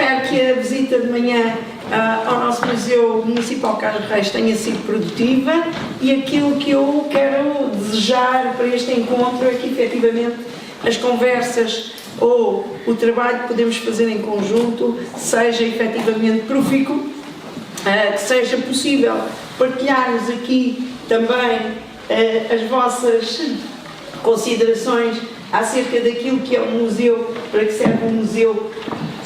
Espero que a visita de manhã ao nosso Museu Municipal Carlos Reis tenha sido produtiva e aquilo que eu quero desejar para este encontro é que efetivamente as conversas ou o trabalho que podemos fazer em conjunto seja efetivamente profícuo, que seja possível partilharmos aqui também as vossas considerações acerca daquilo que é o museu, para que serve o museu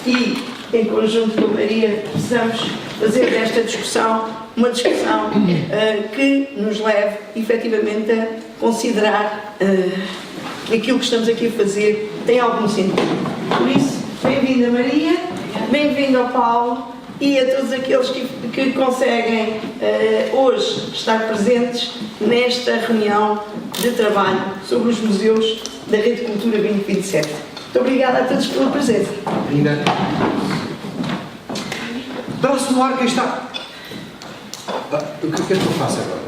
e, em conjunto com a Maria, possamos fazer desta discussão uma discussão que nos leve efetivamente a considerar que aquilo que estamos aqui a fazer tem algum sentido. Por isso, bem-vinda Maria, bem-vindo ao Paulo e a todos aqueles que conseguem hoje estar presentes nesta reunião de trabalho sobre os museus da Rede Cultura 2027. Muito obrigada a todos pela presença. Linda. Braço no ar, quem está? O que é que eu faço agora?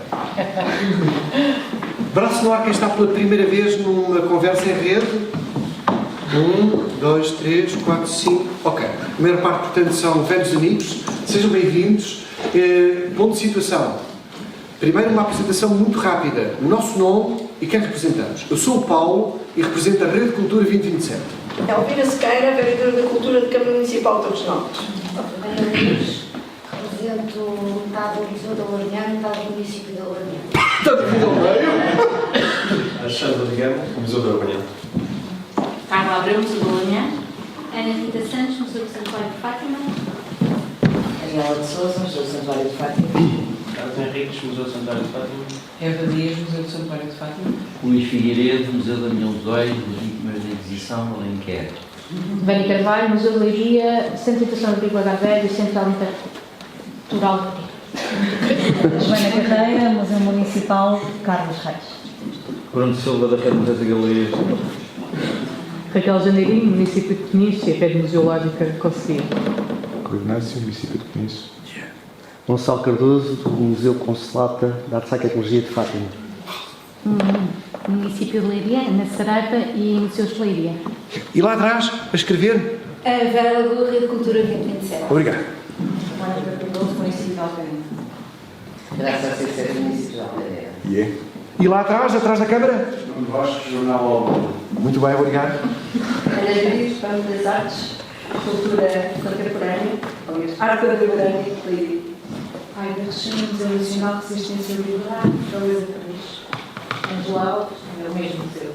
Braço no ar, quem está pela primeira vez numa conversa em rede? 1, 2, 3, 4, 5. Ok. A maior parte, portanto, são velhos amigos. Sejam bem-vindos. Ponto de situação. Primeiro, uma apresentação muito rápida. O nosso nome e quem representamos. Eu sou o Paulo e represento a Rede Cultura 2027. Elvira Sequeira, vereadora da Cultura de Câmara Municipal de Torres Novas. Represento metade do Museu da Lourinhã, metade do município da Lourinhã. Tanto que ao meio. Alexandre Ligamo, Museu da Lourinhã. Carla Abreu, Museu da Lourinhã. Ana Rita Santos, Museu do Santuário de Fátima. Daniela de Sousa, Museu do Santuário de Fátima. Carlos Henriques, Museu do Santuário de Fátima. Eva Dias, Museu do Santuário de Fátima. Luís Figueiredo, Museu da União dos Dois, das Vítimas da Inquisição, Alenquer. Vânia Carvalho, Museu de Leiria, Centro de Educação Agrícola da Velha e Central Intercultural do Rio. Joana Carreira, Museu Municipal Carlos Reis. Bruno Silva, da Rede Museu da Galeria. Raquel Janeirinho, município de Peniche, e a Rede Museológica Conselho. Ignácio, município de Peniche. Gonçalo Cardoso, do Museu Consolata da Arte e Tecnologia de Fátima. Município de Leiria, Ana Saraiva e Museus de Leiria. E lá atrás, a escrever? A Vera Lagoa, Rede Cultura 2027. Obrigado. Mónica Cardoso, município de Alcaide. Graças a ser município de Alcaide. E lá atrás da câmara? Nuno Vasco, Jornal ao Mundo. Muito bem, obrigado. Ana Rodrigues, Banco das Artes, Cultura Contemporânea, aliás, Arte Contemporânea e Leiria. Ai, da Regina, Museu Nacional de Resistência e Liberdade, Valeza Paris. Angela Alves, é o mesmo museu.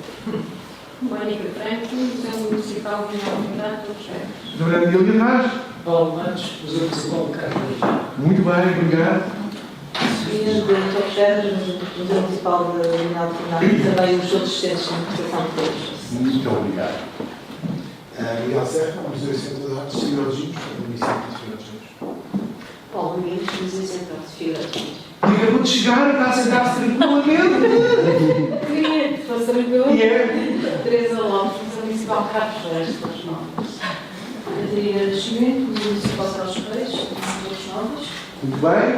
Mónica Franco, Museu Municipal de Unidade dos Ferros. Durante e ali atrás? Paulo Matos, Museu Municipal de Carlos. Muito bem, obrigado. Sofia, de Torres Vedras, Museu Municipal de Unidade de Fernando e também os outros centros de interpretação de todos. Muito obrigado. Miguel Serra, Museu Centro de Artes de Figueiredo, município de Figueiredo. Paulo Domingos, Museu Central de Figueiredo. Acabou de chegar, está a sentar-se tranquilamente. Força tranquila. E é? Teresa Lopes, Museu Municipal Carlos Reis, Torres Novas. Catarina Nascimento, Museu Municipal Carlos Reis, Torres Novas. Muito bem.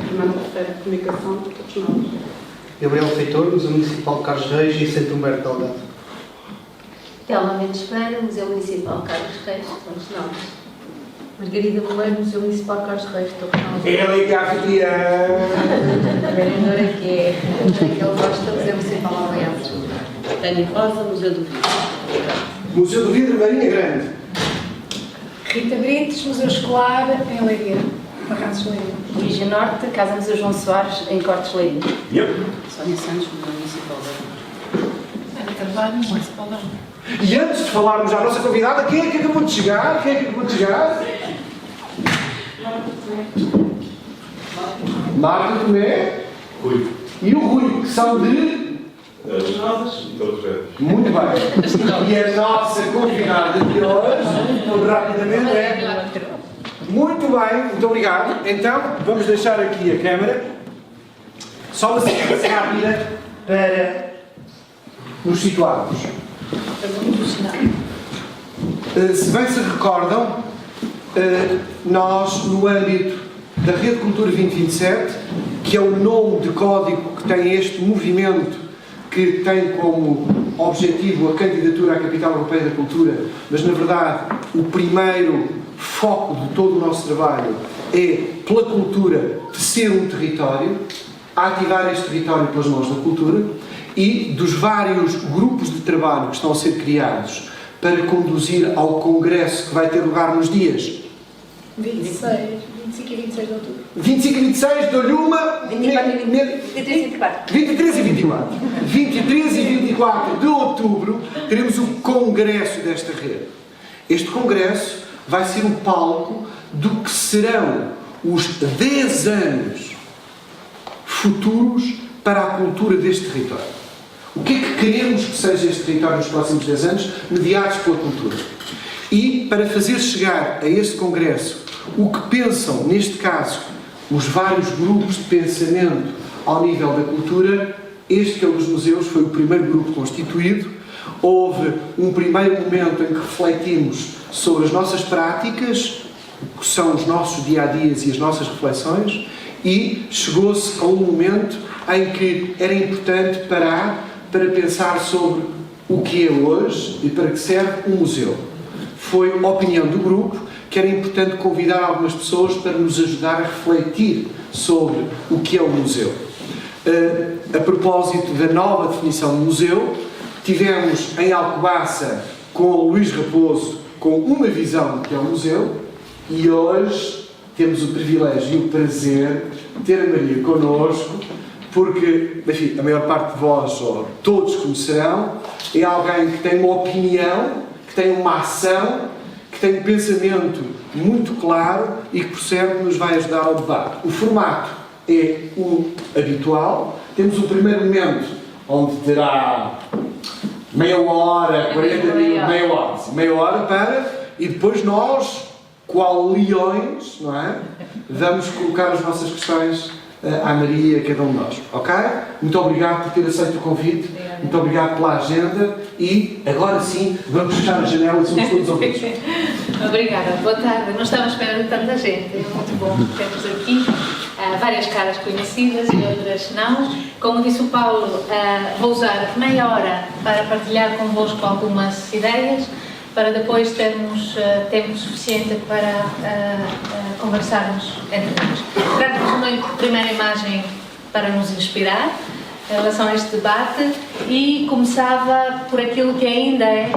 Fernando Ferreira de Comunicação, Torres Novas. Gabriel Feitor, Museu Municipal Carlos Reis e Centro Humberto Delgado. Telma Mendes Pereira, Museu Municipal Carlos Reis, Torres Novas. Margarida Boleiro, Museu Municipal Carlos Reis, Torres Novas. Ele que é A vereadora que é Raquel Costa, Museu Municipal de Aliança. Tânia Rosa, Museu do Vidro. Museu do Vidro, Marinha Grande. Rita Brites, Museu Escolar em Leiria, Barrados de Leiria. Lígia Norte, Casa Museu João Soares, em Cortes Leiria. Sónia Santos, Museu Municipal de Leiria. Ana Carvalho, Municipal de Leiria. E antes de falarmos à nossa convidada, quem é que acabou de chegar? Marta Tomé. Rui. E o Rui, que são de... Torres Novas e Torres Vedras. Muito bem. E a nossa convidada de hoje, muito rapidamente, é... Muito bem, muito obrigado. Então, vamos deixar aqui a câmara. Só uma sequência rápida para nos situarmos. Se bem se recordam, nós, no âmbito da Rede Cultura 2027, que é o nome de código que tem este movimento, que tem como objetivo a candidatura à Capital Europeia da Cultura, mas na verdade o primeiro foco de todo o nosso trabalho é, pela cultura, tecer um território, ativar este território pelas mãos da cultura, e dos vários grupos de trabalho que estão a ser criados para conduzir ao congresso que vai ter lugar nos dias 25 e 26 de outubro. 25 e 26, dou-lhe uma... 23 e 24. 23 e 24. 23 e 24 de outubro teremos o congresso desta rede. Este congresso vai ser o palco do que serão os 10 anos futuros para a cultura deste território. O que é que queremos que seja este território nos próximos 10 anos, mediados pela cultura? E, para fazer chegar a este congresso o que pensam, neste caso, os vários grupos de pensamento ao nível da cultura, este que é o dos museus foi o primeiro grupo constituído. Houve um primeiro momento em que refletimos sobre as nossas práticas, que são os nossos dia-a-dias e as nossas reflexões, e chegou-se a um momento em que era importante parar para pensar sobre o que é hoje e para que serve um museu. Foi a opinião do grupo que era importante convidar algumas pessoas para nos ajudar a refletir sobre o que é um museu. A propósito da nova definição de museu, tivemos em Alcobaça com o Luís Raposo com uma visão do que é um museu, e hoje temos o privilégio e o prazer de ter a Maria connosco, porque, enfim, a maior parte de vós, ou todos conhecerão, é alguém que tem uma opinião, que tem uma ação, que tem um pensamento muito claro e que, por certo, nos vai ajudar ao debate. O formato é o habitual. Temos o primeiro momento, onde terá meia hora, 40 minutos, meia hora para, e depois nós, qual leões, não é? Vamos colocar as nossas questões à Maria, a cada um de nós, ok? Muito obrigado por ter aceito o convite, muito obrigado pela agenda, e agora sim, vamos fechar a janela e somos todos ouvidos. Obrigada, boa tarde. Não estava esperando tanta gente, é muito bom termos aqui várias caras conhecidas e outras não. Como disse o Paulo, vou usar meia hora para partilhar convosco algumas ideias, para depois termos tempo suficiente para conversarmos entre nós. Trago-vos uma primeira imagem para nos inspirar em relação a este debate, e começava por aquilo que ainda é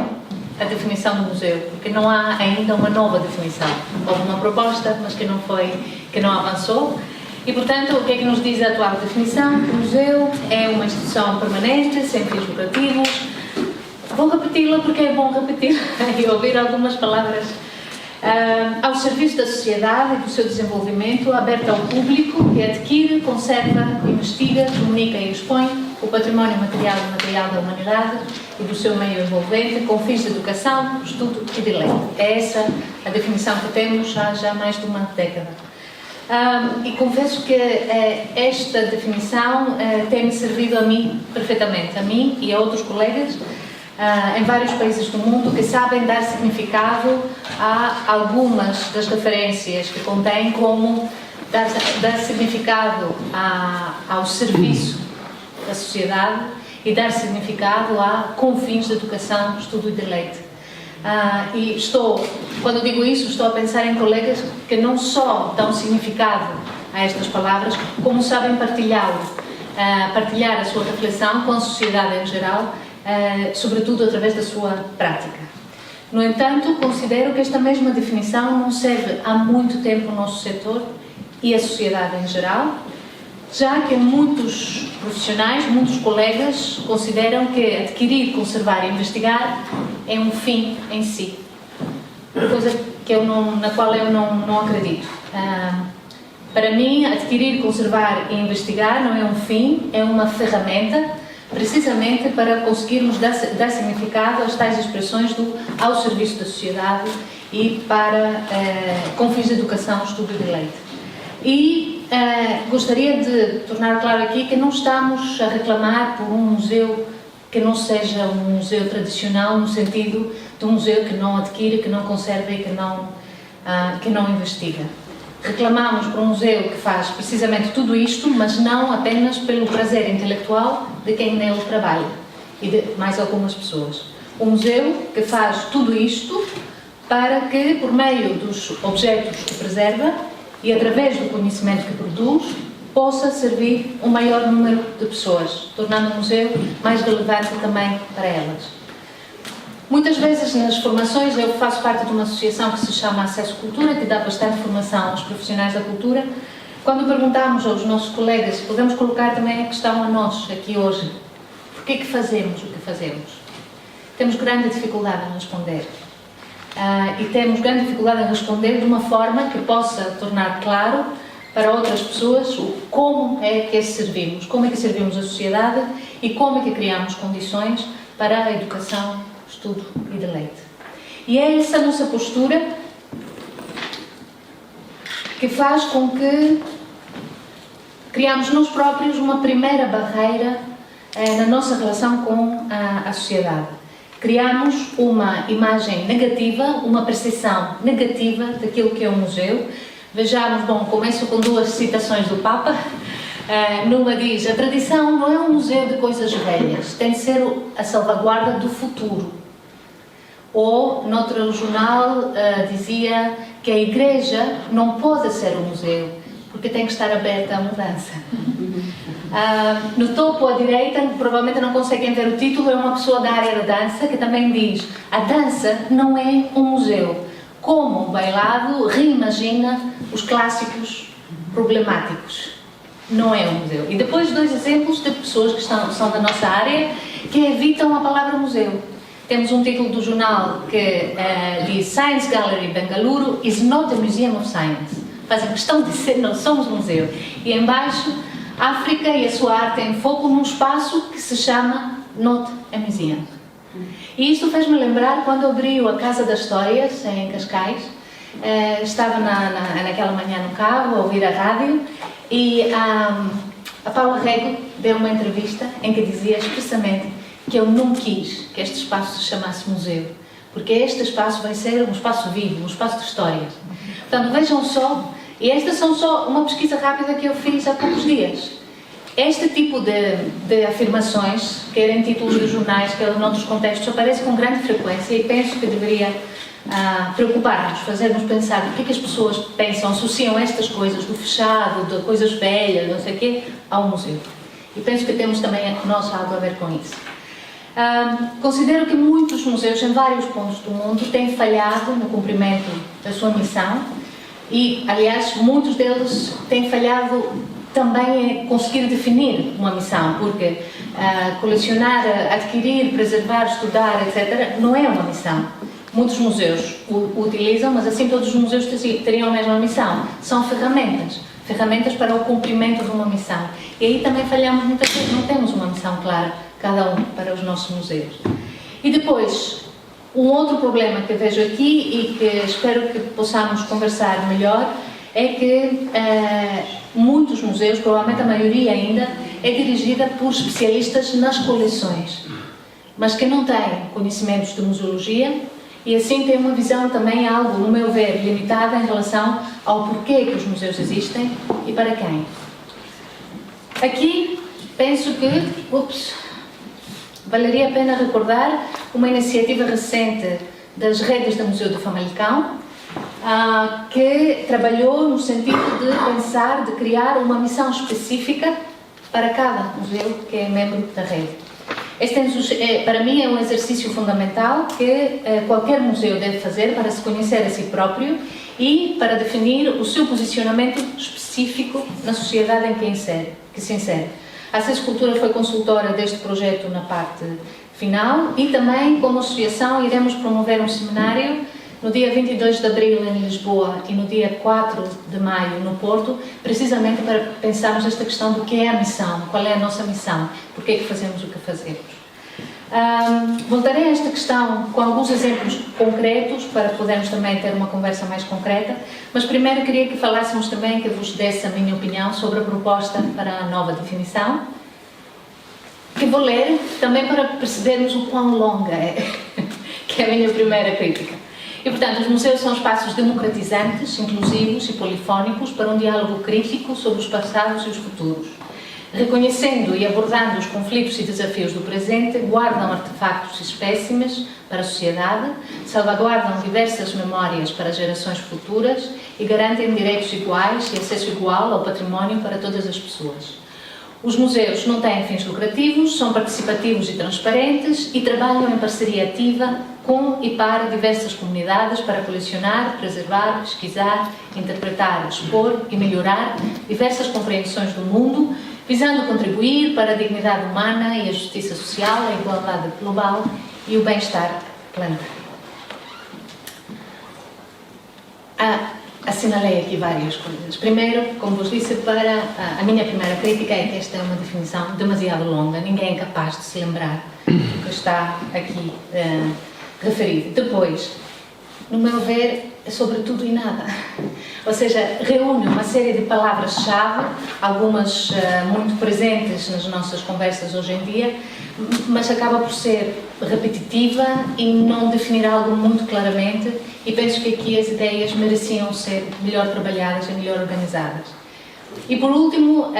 a definição do museu, porque não há ainda uma nova definição. Houve uma proposta, mas que não avançou. E, portanto, o que é que nos diz a atual definição? Que o museu é uma instituição permanente, sem fins lucrativos. Vou repeti-la porque é bom repetir e ouvir algumas palavras. Ao serviço da sociedade e do seu desenvolvimento, aberta ao público, que adquire, conserva, investiga, comunica e expõe o património material e imaterial da humanidade e do seu meio envolvente, com fins de educação, estudo e deleite. É essa a definição que temos há já mais de uma década. E confesso que esta definição tem-me servido a mim perfeitamente, a mim e a outros colegas em vários países do mundo que sabem dar significado a algumas das referências que contém, como dar significado ao serviço da sociedade e dar significado com fins de educação, estudo e deleite. E quando digo isso, estou a pensar em colegas que não só dão significado a estas palavras, como sabem partilhar a sua reflexão com a sociedade em geral, sobretudo através da sua prática. No entanto, considero que esta mesma definição não serve há muito tempo no nosso setor e a sociedade em geral, já que muitos profissionais, muitos colegas consideram que adquirir, conservar e investigar é um fim em si, coisa na qual eu não acredito. Para mim, adquirir, conservar e investigar não é um fim, é uma ferramenta, precisamente para conseguirmos dar significado às tais expressões ao serviço da sociedade e com fins de educação, estudo e deleite. E gostaria de tornar claro aqui que não estamos a reclamar por um museu que não seja um museu tradicional, no sentido de um museu que não adquire, que não conserva e que não investiga. Reclamamos por um museu que faz precisamente tudo isto, mas não apenas pelo prazer intelectual de quem nele trabalha e de mais algumas pessoas. Um museu que faz tudo isto para que, por meio dos objetos que preserva e através do conhecimento que produz, possa servir um maior número de pessoas, tornando o museu mais relevante também para elas. Muitas vezes nas formações, eu faço parte de uma associação que se chama Acesso Cultura, que dá bastante formação aos profissionais da cultura. Quando perguntamos aos nossos colegas, podemos colocar também a questão a nós, aqui hoje, por que fazemos o que fazemos? Temos grande dificuldade em responder. E temos grande dificuldade em responder de uma forma que possa tornar claro para outras pessoas como é que servimos, como é que servimos a sociedade e como é que criamos condições para a educação, estudo e deleite. E é essa nossa postura que faz com que criamos nós próprios uma primeira barreira na nossa relação com a sociedade. Criamos uma imagem negativa, uma percepção negativa daquilo que é um museu. Vejamos, bom, começo com duas citações do Papa. Numa diz, a tradição não é um museu de coisas velhas, tem de ser a salvaguarda do futuro. Ou, noutro jornal, dizia que a igreja não pode ser um museu, porque tem que estar aberta à mudança. No topo à direita, provavelmente não conseguem ver o título, é uma pessoa da área da dança que também diz, a dança não é um museu. Como o bailado reimagina os clássicos problemáticos. Não é um museu. E depois dois exemplos de pessoas que são da nossa área que evitam a palavra museu. Temos um título do jornal que diz Science Gallery Bengaluru is not a museum of science. Fazem questão de dizer, não somos um museu. E embaixo, África e a sua arte em foco num espaço que se chama Not a Museum. E isto fez-me lembrar quando abriu a Casa das Histórias, em Cascais. Estava naquela manhã no carro, a ouvir a rádio, e a Paula Rego deu uma entrevista em que dizia expressamente que eu não quis que este espaço se chamasse museu, porque este espaço vai ser um espaço vivo, um espaço de histórias. Portanto, vejam só, e estas são só uma pesquisa rápida que eu fiz há poucos dias. Este tipo de afirmações, quer em títulos de jornais, quer em outros contextos, aparece com grande frequência e penso que deveria preocupar-nos, fazer-nos pensar o que é que as pessoas pensam, associam estas coisas do fechado, de coisas velhas, não sei o quê, ao museu. E penso que temos também nós algo a ver com isso. Considero que muitos museus em vários pontos do mundo têm falhado no cumprimento da sua missão e, aliás, muitos deles têm falhado também em conseguir definir uma missão, porque colecionar, adquirir, preservar, estudar, etc., não é uma missão. Muitos museus o utilizam, mas assim todos os museus teriam a mesma missão. São ferramentas para o cumprimento de uma missão. E aí também falhamos muitas vezes, não temos uma missão clara, cada um, para os nossos museus. E depois, um outro problema que vejo aqui e que espero que possamos conversar melhor, é que muitos museus, provavelmente a maioria ainda, é dirigida por especialistas nas coleções, mas que não têm conhecimentos de museologia e assim têm uma visão também, algo, no meu ver, limitada em relação ao porquê que os museus existem e para quem. Aqui, penso que, valeria a pena recordar uma iniciativa recente das redes do Museu do Famalicão, que trabalhou no sentido de pensar, de criar uma missão específica para cada museu que é membro da rede. Este, para mim, é um exercício fundamental que qualquer museu deve fazer para se conhecer a si próprio e para definir o seu posicionamento específico na sociedade em que se insere. A Acesso Cultura foi consultora deste projeto na parte final e também, como associação, iremos promover um seminário no dia 22 de abril em Lisboa e no dia 4 de maio no Porto, precisamente para pensarmos esta questão do que é a missão, qual é a nossa missão, porque é que fazemos o que fazemos. Voltarei a esta questão com alguns exemplos concretos para podermos também ter uma conversa mais concreta, mas primeiro queria que falássemos também, que vos desse a minha opinião sobre a proposta para a nova definição, que vou ler também para percebermos o quão longa é, que é a minha primeira crítica. E, portanto, os museus são espaços democratizantes, inclusivos e polifónicos para um diálogo crítico sobre os passados e os futuros. Reconhecendo e abordando os conflitos e desafios do presente, guardam artefactos e espécimes para a sociedade, salvaguardam diversas memórias para gerações futuras e garantem direitos iguais e acesso igual ao património para todas as pessoas. Os museus não têm fins lucrativos, são participativos e transparentes e trabalham em parceria ativa com e para diversas comunidades para colecionar, preservar, pesquisar, interpretar, expor e melhorar diversas compreensões do mundo, visando contribuir para a dignidade humana e a justiça social, a igualdade global e o bem-estar planetário. Assinalei aqui várias coisas. Primeiro, como vos disse, a minha primeira crítica é que esta é uma definição demasiado longa, ninguém é capaz de se lembrar do que está aqui referido. Depois, no meu ver, é sobre tudo e nada. Ou seja, reúne uma série de palavras-chave, algumas muito presentes nas nossas conversas hoje em dia, mas acaba por ser repetitiva e não definir algo muito claramente, e penso que aqui as ideias mereciam ser melhor trabalhadas e melhor organizadas. E por último,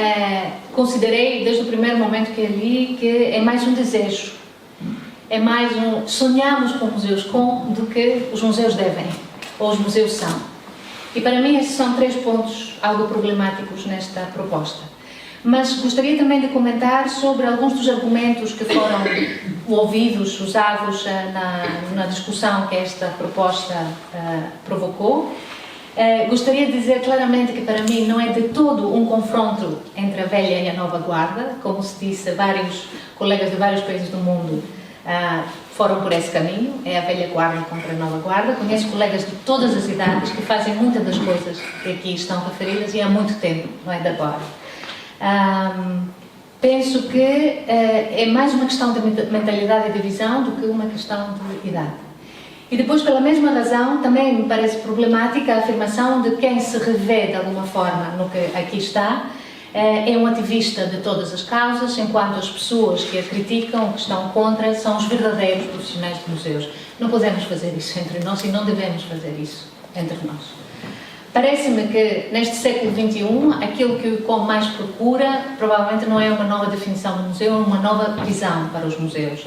considerei desde o primeiro momento que a li que é mais um desejo, é mais um sonhamos com museus do que os museus devem, ou os museus são. E para mim estes são 3 pontos algo problemáticos nesta proposta. Mas gostaria também de comentar sobre alguns dos argumentos que foram ouvidos, usados na discussão que esta proposta provocou. Gostaria de dizer claramente que para mim não é de todo um confronto entre a velha e a nova guarda. Como se disse, vários colegas de vários países do mundo foram por esse caminho, é a velha guarda contra a nova guarda. Conheço colegas de todas as idades que fazem muitas das coisas que aqui estão referidas e há muito tempo, não é de agora. Penso que é mais uma questão de mentalidade e de visão do que uma questão de idade. E depois, pela mesma razão, também me parece problemática a afirmação de quem se revê de alguma forma no que aqui está, é um ativista de todas as causas, enquanto as pessoas que a criticam, que estão contra, são os verdadeiros profissionais de museus. Não podemos fazer isso entre nós e não devemos fazer isso entre nós. Parece-me que neste século XXI, aquilo que o ICOM mais procura, provavelmente não é uma nova definição de museu, é uma nova visão para os museus.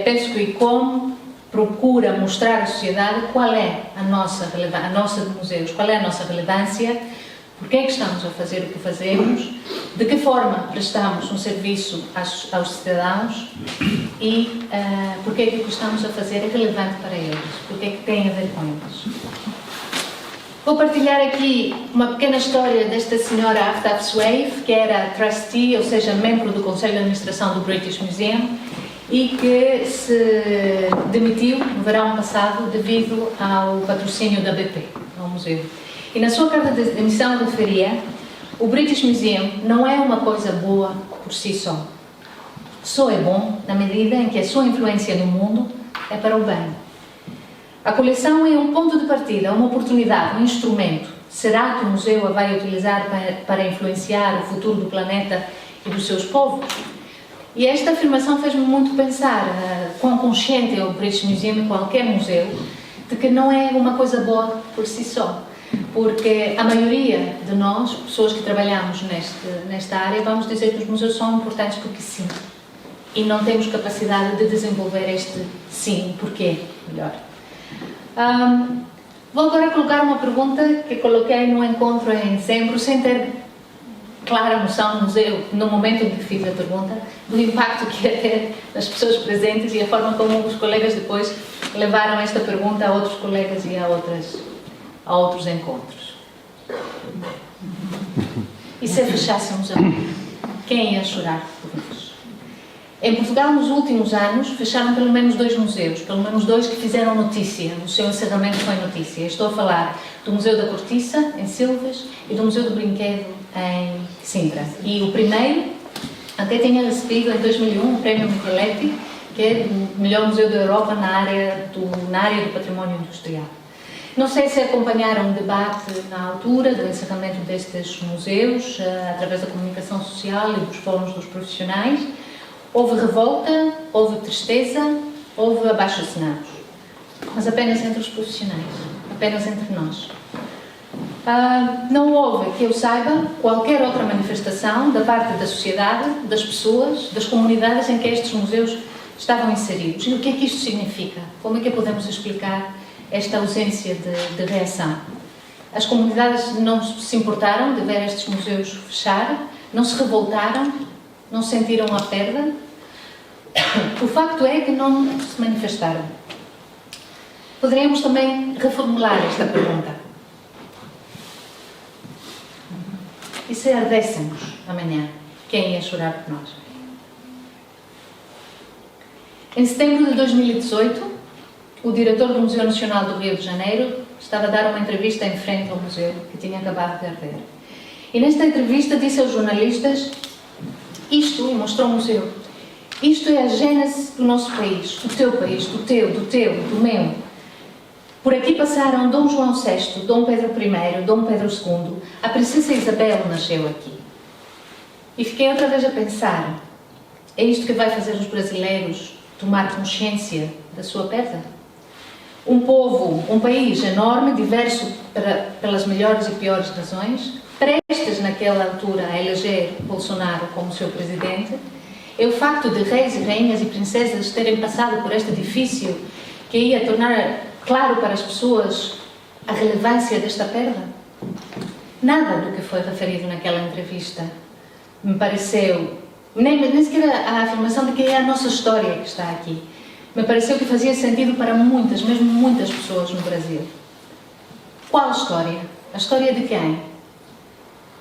Penso que o ICOM procura mostrar à sociedade qual é a nossa de museus, qual é a nossa relevância, porque é que estamos a fazer o que fazemos, de que forma prestamos um serviço aos cidadãos e porque é que o que estamos a fazer é relevante para eles, porque é que tem a ver com eles. Vou partilhar aqui uma pequena história desta senhora Aftab Swaif, que era trustee, ou seja, membro do Conselho de Administração do British Museum e que se demitiu no verão passado devido ao patrocínio da BP, ao museu. E na sua carta de demissão referia: o British Museum não é uma coisa boa por si só. Só é bom na medida em que a sua influência no mundo é para o bem. A coleção é um ponto de partida, uma oportunidade, um instrumento. Será que o museu a vai utilizar para influenciar o futuro do planeta e dos seus povos? E esta afirmação fez-me muito pensar quão consciente é o British Museum e qualquer museu de que não é uma coisa boa por si só. Porque a maioria de nós, pessoas que trabalhamos nesta área, vamos dizer que os museus são importantes porque sim. E não temos capacidade de desenvolver este sim, porquê, melhor. Vou agora colocar uma pergunta que coloquei no encontro em dezembro, sem ter clara noção no museu, no momento em que fiz a pergunta, do impacto que ia ter nas pessoas presentes e a forma como os colegas depois levaram esta pergunta a outros colegas e a outros encontros. E se fechássemos a porta? Quem ia chorar por nós? Em Portugal, nos últimos anos, fecharam pelo menos 2 museus, pelo menos 2 que fizeram notícia, o seu encerramento foi notícia. Estou a falar do Museu da Cortiça, em Silves, e do Museu do Brinquedo, em Sintra. E o primeiro até tinha recebido, em 2001, o Prémio Micheletti, que é o melhor museu da Europa na área do património industrial. Não sei se acompanharam o debate na altura do encerramento destes museus, através da comunicação social e dos fóruns dos profissionais. Houve revolta, houve tristeza, houve abaixo-assinados. Mas apenas entre os profissionais, apenas entre nós. Não houve, que eu saiba, qualquer outra manifestação da parte da sociedade, das pessoas, das comunidades em que estes museus estavam inseridos. E o que é que isto significa? Como é que podemos explicar esta ausência de reação? As comunidades não se importaram de ver estes museus fechar, não se revoltaram, não sentiram a perda. O facto é que não se manifestaram. Poderíamos também reformular esta pergunta. E se ardêssemos amanhã, quem ia chorar por nós? Em setembro de 2018, o diretor do Museu Nacional do Rio de Janeiro estava a dar uma entrevista em frente ao museu que tinha acabado de arder. E nesta entrevista disse aos jornalistas isto, e mostrou o museu. Isto é a gênese do nosso país, do teu país, do teu, do meu. Por aqui passaram Dom João VI, Dom Pedro I, Dom Pedro II. A princesa Isabel nasceu aqui. E fiquei outra vez a pensar, é isto que vai fazer os brasileiros tomar consciência da sua perda? Um povo, um país enorme, diverso pelas melhores e piores razões, prestes naquela altura a eleger Bolsonaro como seu presidente, é o facto de reis e rainhas e princesas terem passado por este difícil que ia tornar claro para as pessoas a relevância desta perda? Nada do que foi referido naquela entrevista me pareceu, nem sequer a afirmação de que é a nossa história que está aqui, me pareceu que fazia sentido para muitas, mesmo muitas pessoas no Brasil. Qual história? A história de quem?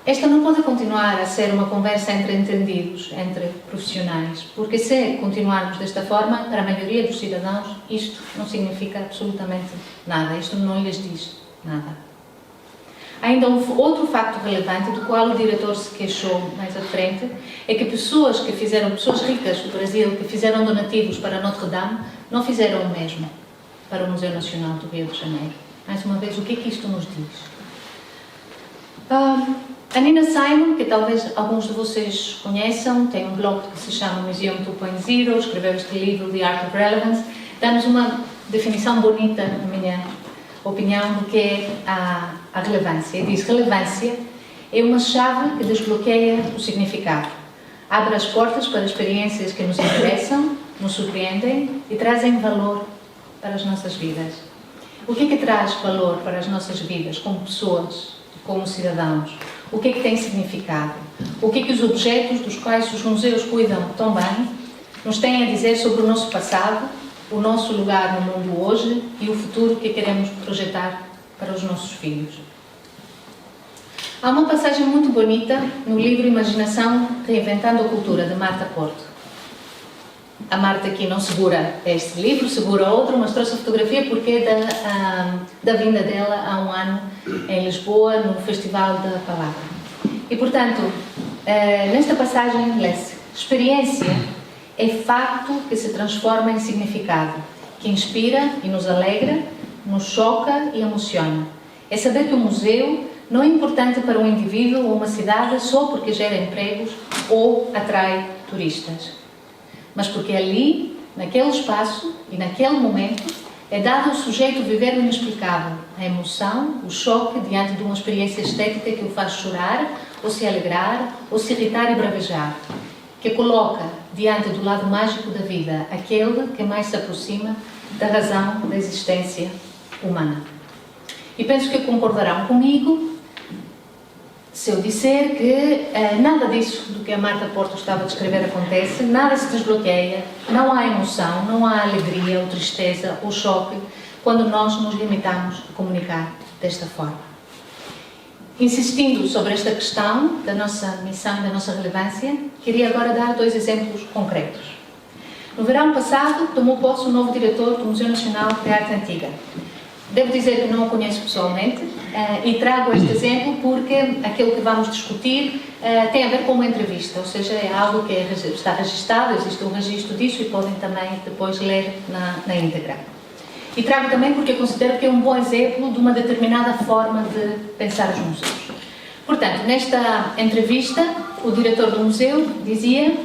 Esta não pode continuar a ser uma conversa entre entendidos, entre profissionais, porque se continuarmos desta forma, para a maioria dos cidadãos, isto não significa absolutamente nada, isto não lhes diz nada. Ainda outro facto relevante, do qual o diretor se queixou mais à frente, é que pessoas ricas do Brasil, que fizeram donativos para Notre Dame, não fizeram o mesmo para o Museu Nacional do Rio de Janeiro. Mais uma vez, o que é que isto nos diz? A Nina Simon, que talvez alguns de vocês conheçam, tem um blog que se chama Museum 2.0, escreveu este livro, The Art of Relevance, dá-nos uma definição bonita, na minha opinião, do que é a relevância. Diz: relevância é uma chave que desbloqueia o significado, abre as portas para experiências que nos interessam, nos surpreendem e trazem valor para as nossas vidas. O que é que traz valor para as nossas vidas como pessoas, como cidadãos? O que é que tem significado? O que é que os objetos dos quais os museus cuidam tão bem nos têm a dizer sobre o nosso passado, o nosso lugar no mundo hoje e o futuro que queremos projetar para os nossos filhos? Há uma passagem muito bonita no livro Imaginação Reinventando a Cultura, de Marta Porto. A Marta aqui não segura este livro, segura outro, mas trouxe a fotografia porque é da vinda dela há um ano em Lisboa, no Festival da Palavra. E, portanto, nesta passagem lê-se: experiência é facto que se transforma em significado, que inspira e nos alegra, nos choca e emociona. É saber que o museu não é importante para um indivíduo ou uma cidade só porque gera empregos ou atrai turistas, mas porque ali, naquele espaço e naquele momento, é dado ao sujeito viver o inexplicável, a emoção, o choque diante de uma experiência estética que o faz chorar, ou se alegrar, ou se irritar e bravejar, que coloca diante do lado mágico da vida aquele que mais se aproxima da razão da existência humana. E penso que concordarão comigo se eu disser que nada disso do que a Marta Porto estava a descrever acontece, nada se desbloqueia, não há emoção, não há alegria ou tristeza ou choque quando nós nos limitamos a comunicar desta forma. Insistindo sobre esta questão da nossa missão, da nossa relevância, queria agora dar 2 exemplos concretos. No verão passado, tomou posse o novo diretor do Museu Nacional de Arte Antiga. Devo dizer que não o conheço pessoalmente e trago este exemplo porque aquilo que vamos discutir tem a ver com uma entrevista, ou seja, é algo que está registado, existe um registro disso e podem também depois ler na íntegra. E trago também porque eu considero que é um bom exemplo de uma determinada forma de pensar os museus. Portanto, nesta entrevista, o diretor do museu dizia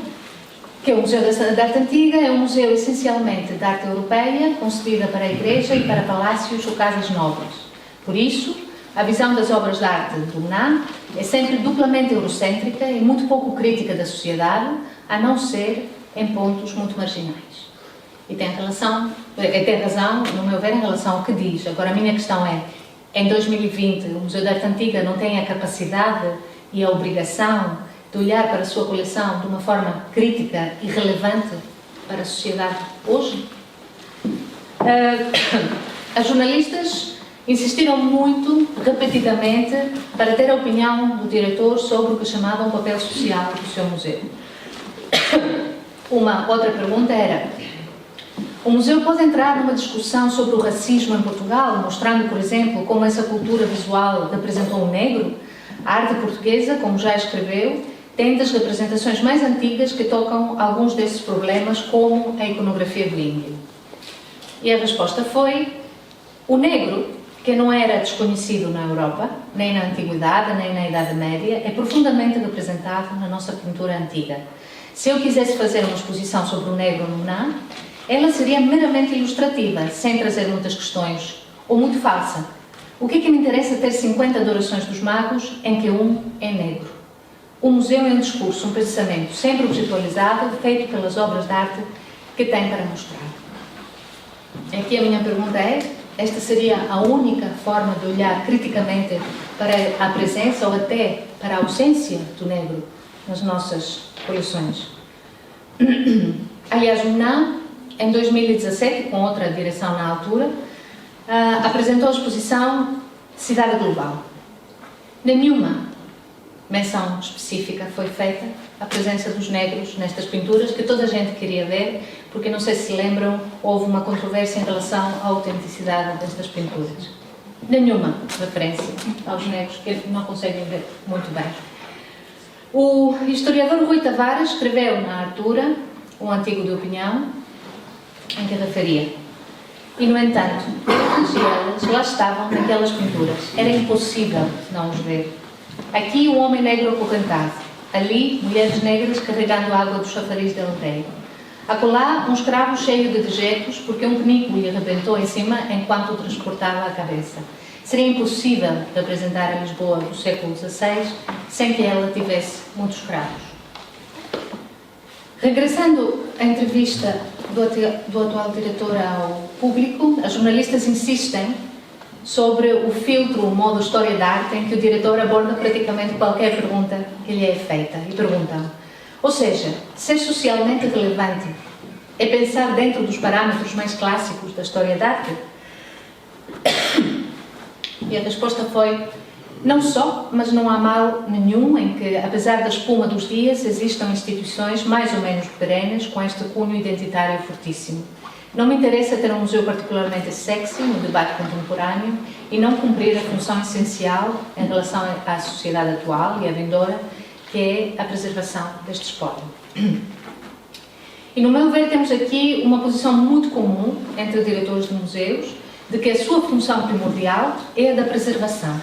que o Museu da Arte Antiga é um museu essencialmente de arte europeia, concebida para a igreja e para palácios ou casas nobres. Por isso, A visão das obras de arte do MNAM é sempre duplamente eurocêntrica e muito pouco crítica da sociedade, a não ser em pontos muito marginais. E tem razão, no meu ver, em relação ao que diz. Agora, a minha questão é, em 2020, o Museu de Arte Antiga não tem a capacidade e a obrigação de olhar para a sua coleção de uma forma crítica e relevante para a sociedade hoje? As jornalistas insistiram muito, repetidamente, para ter a opinião do diretor sobre o que chamavam o papel social do seu museu. Uma outra pergunta era: o museu pode entrar numa discussão sobre o racismo em Portugal, mostrando, por exemplo, como essa cultura visual representou o negro? A arte portuguesa, como já escreveu, tem das representações mais antigas que tocam alguns desses problemas, como a iconografia do índio. E a resposta foi: o negro, que não era desconhecido na Europa, nem na Antiguidade, nem na Idade Média, é profundamente representado na nossa pintura antiga. Se eu quisesse fazer uma exposição sobre o negro no MNAM, ela seria meramente ilustrativa, sem trazer muitas questões, ou muito falsa. O que é que me interessa ter 50 adorações dos magos em que um é negro? O museu é um discurso, um pensamento sempre objetualizado, feito pelas obras de arte que tem para mostrar. Aqui a minha pergunta é: esta seria a única forma de olhar criticamente para a presença ou até para a ausência do negro nas nossas coleções? Aliás, o MNAM, em 2017, com outra direção na altura, apresentou a exposição Cidade Global. Nenhuma menção específica foi feita à presença dos negros nestas pinturas, que toda a gente queria ver, porque, não sei se lembram, houve uma controvérsia em relação à autenticidade destas pinturas. Nenhuma referência aos negros, que não conseguem ver muito bem. O historiador Rui Tavares escreveu na Artura um artigo de opinião em que referia: e, no entanto, eles e elas lá estavam naquelas pinturas. Era impossível não os ver. Aqui um homem negro acorrentado, ali mulheres negras carregando água do chafariz del rei. Acolá um escravo cheio de dejetos porque um penico lhe arrebentou em cima enquanto o transportava à cabeça. Seria impossível representar a Lisboa do século XVI sem que ela tivesse muitos escravos. Regressando à entrevista do atual diretor ao público, as jornalistas insistem sobre o filtro, o modo história da arte, em que o diretor aborda praticamente qualquer pergunta que lhe é feita. E perguntam: ou seja, ser socialmente relevante é pensar dentro dos parâmetros mais clássicos da história da arte? E a resposta foi: não só, mas não há mal nenhum em que, apesar da espuma dos dias, existam instituições mais ou menos perenes com este cunho identitário fortíssimo. Não me interessa ter um museu particularmente sexy no debate contemporâneo e não cumprir a função essencial em relação à sociedade atual e à vindoura, que é a preservação deste espólio. E, no meu ver, temos aqui uma posição muito comum entre diretores de museus, de que a sua função primordial é a da preservação,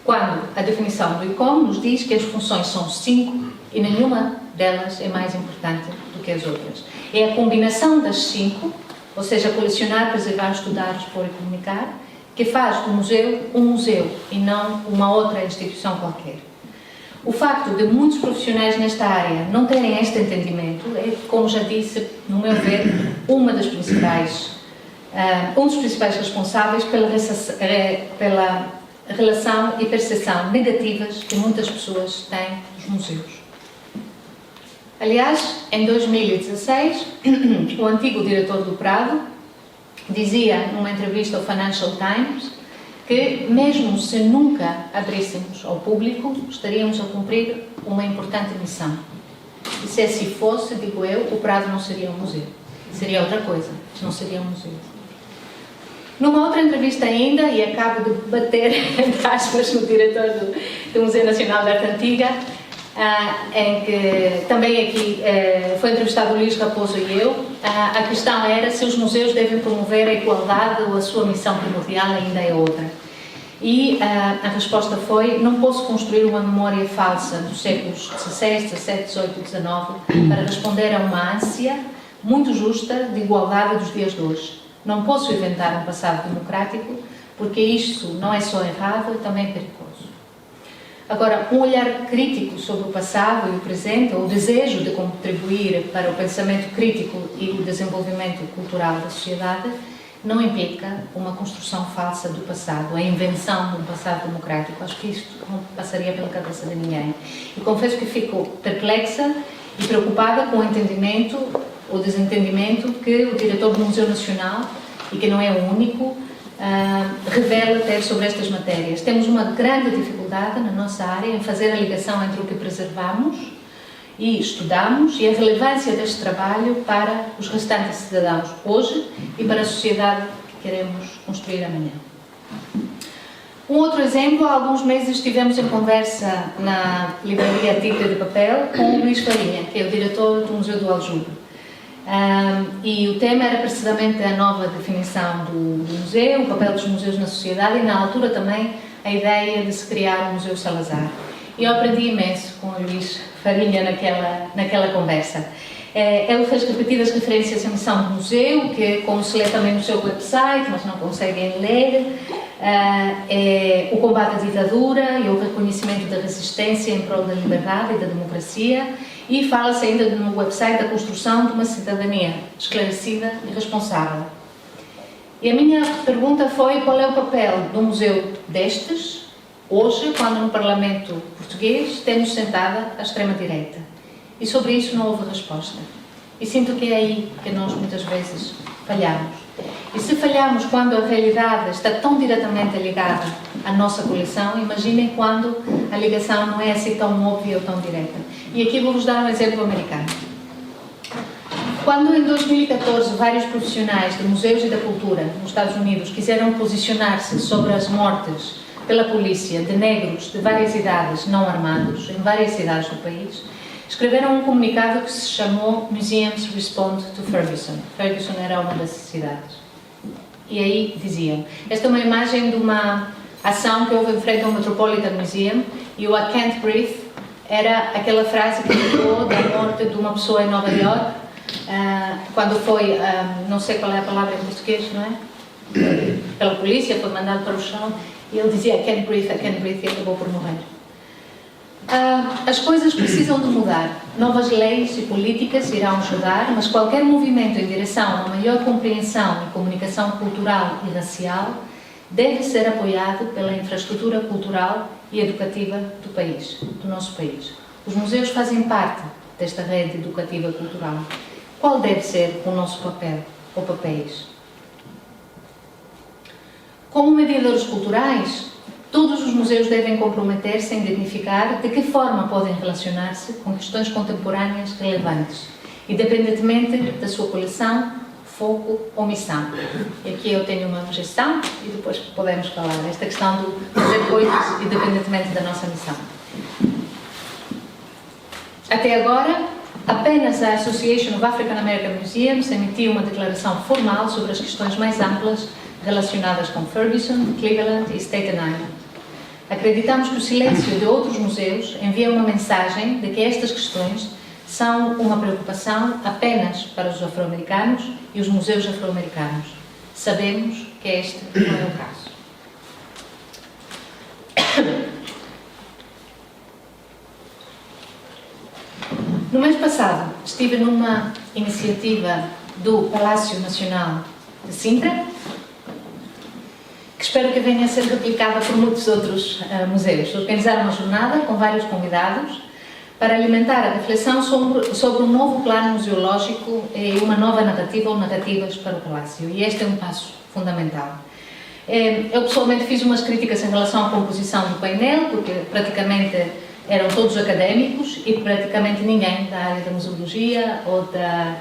quando a definição do ICOM nos diz que as funções são 5 e nenhuma delas é mais importante do que as outras. É a combinação das 5, ou seja, colecionar, preservar, estudar, expor e comunicar, que faz do museu um museu e não uma outra instituição qualquer. O facto de muitos profissionais nesta área não terem este entendimento é, como já disse, no meu ver, um dos principais responsáveis pela relação e percepção negativas que muitas pessoas têm dos museus. Aliás, em 2016, o antigo diretor do Prado dizia numa entrevista ao Financial Times que, mesmo se nunca abríssemos ao público, estaríamos a cumprir uma importante missão. E se assim fosse, digo eu, o Prado não seria um museu. Seria outra coisa, mas não seria um museu. Numa outra entrevista ainda, e acabo de bater, entre aspas, no diretor do Museu Nacional de Arte Antiga, em que também aqui foi entrevistado o Luís Raposo e eu, a questão era se os museus devem promover a igualdade ou a sua missão primordial ainda é outra. E a resposta foi: não posso construir uma memória falsa dos séculos XVI, XVII, XVIII e XIX para responder a uma ânsia muito justa de igualdade dos dias de hoje. Não posso inventar um passado democrático porque isso não é só errado, é também perigoso. Agora, um olhar crítico sobre o passado e o presente, ou o desejo de contribuir para o pensamento crítico e o desenvolvimento cultural da sociedade, não implica uma construção falsa do passado, a invenção de um passado democrático. Acho que isto não passaria pela cabeça de ninguém. E confesso que fico perplexa e preocupada com o entendimento ou desentendimento que o diretor do Museu Nacional, e que não é o único, revela ter sobre estas matérias. Temos uma grande dificuldade na nossa área em fazer a ligação entre o que preservamos e estudamos e a relevância deste trabalho para os restantes cidadãos hoje e para a sociedade que queremos construir amanhã. Um outro exemplo, há alguns meses estivemos em conversa na livraria Tigre de Papel com o Luís Farinha, que é o diretor do Museu do Aljube. E o tema era precisamente a nova definição do museu, o papel dos museus na sociedade e, na altura, também a ideia de se criar um Museu Salazar. E eu aprendi imenso com o Luís Farinha naquela conversa. Ele fez repetidas referências à missão do museu, que, como se lê também no seu website, mas não conseguem ler, o combate à ditadura e o reconhecimento da resistência em prol da liberdade e da democracia, e fala-se ainda no website da construção de uma cidadania esclarecida e responsável. E a minha pergunta foi: qual é o papel do museu destes, hoje, quando no Parlamento português temos sentada a extrema-direita? E sobre isso não houve resposta. E sinto que é aí que nós muitas vezes falhamos. E se falhamos quando a realidade está tão diretamente ligada à nossa coleção, imaginem quando a ligação não é assim tão óbvia ou tão direta. E aqui vou-vos dar um exemplo americano. Quando em 2014 vários profissionais de museus e da cultura nos Estados Unidos quiseram posicionar-se sobre as mortes pela polícia de negros de várias idades não armados em várias cidades do país, escreveram um comunicado que se chamou Museums Respond to Ferguson. Ferguson era uma dessas cidades. E aí diziam: esta é uma imagem de uma ação que houve em frente ao Metropolitan Museum, e o I can't breathe era aquela frase que ficou da morte de uma pessoa em Nova York, quando foi, não sei qual é a palavra em português, não é? Pela polícia, foi mandado para o chão, e ele dizia I can't breathe, e acabou por morrer. As coisas precisam de mudar. Novas leis e políticas irão ajudar, mas qualquer movimento em direção a uma maior compreensão e comunicação cultural e racial deve ser apoiado pela infraestrutura cultural e educativa do país, do nosso país. Os museus fazem parte desta rede educativa cultural. Qual deve ser o nosso papel ou papéis? Como mediadores culturais, todos os museus devem comprometer-se em identificar de que forma podem relacionar-se com questões contemporâneas relevantes, independentemente da sua coleção, foco ou missão. E aqui eu tenho uma objeção e depois podemos falar esta questão do fazer coisas independentemente da nossa missão. Até agora, apenas a Association of African American Museums emitiu uma declaração formal sobre as questões mais amplas relacionadas com Ferguson, Cleveland e Staten Island. Acreditamos que o silêncio de outros museus envia uma mensagem de que estas questões são uma preocupação apenas para os afro-americanos e os museus afro-americanos. Sabemos que este não é o caso. No mês passado, estive numa iniciativa do Palácio Nacional de Sintra, que espero que venha a ser replicada por muitos outros museus. Organizaram uma jornada com vários convidados para alimentar a reflexão sobre um novo plano museológico e uma nova narrativa ou narrativas para o Palácio. E este é um passo fundamental. Eu pessoalmente fiz umas críticas em relação à composição do painel, porque praticamente eram todos académicos e praticamente ninguém da área da museologia ou da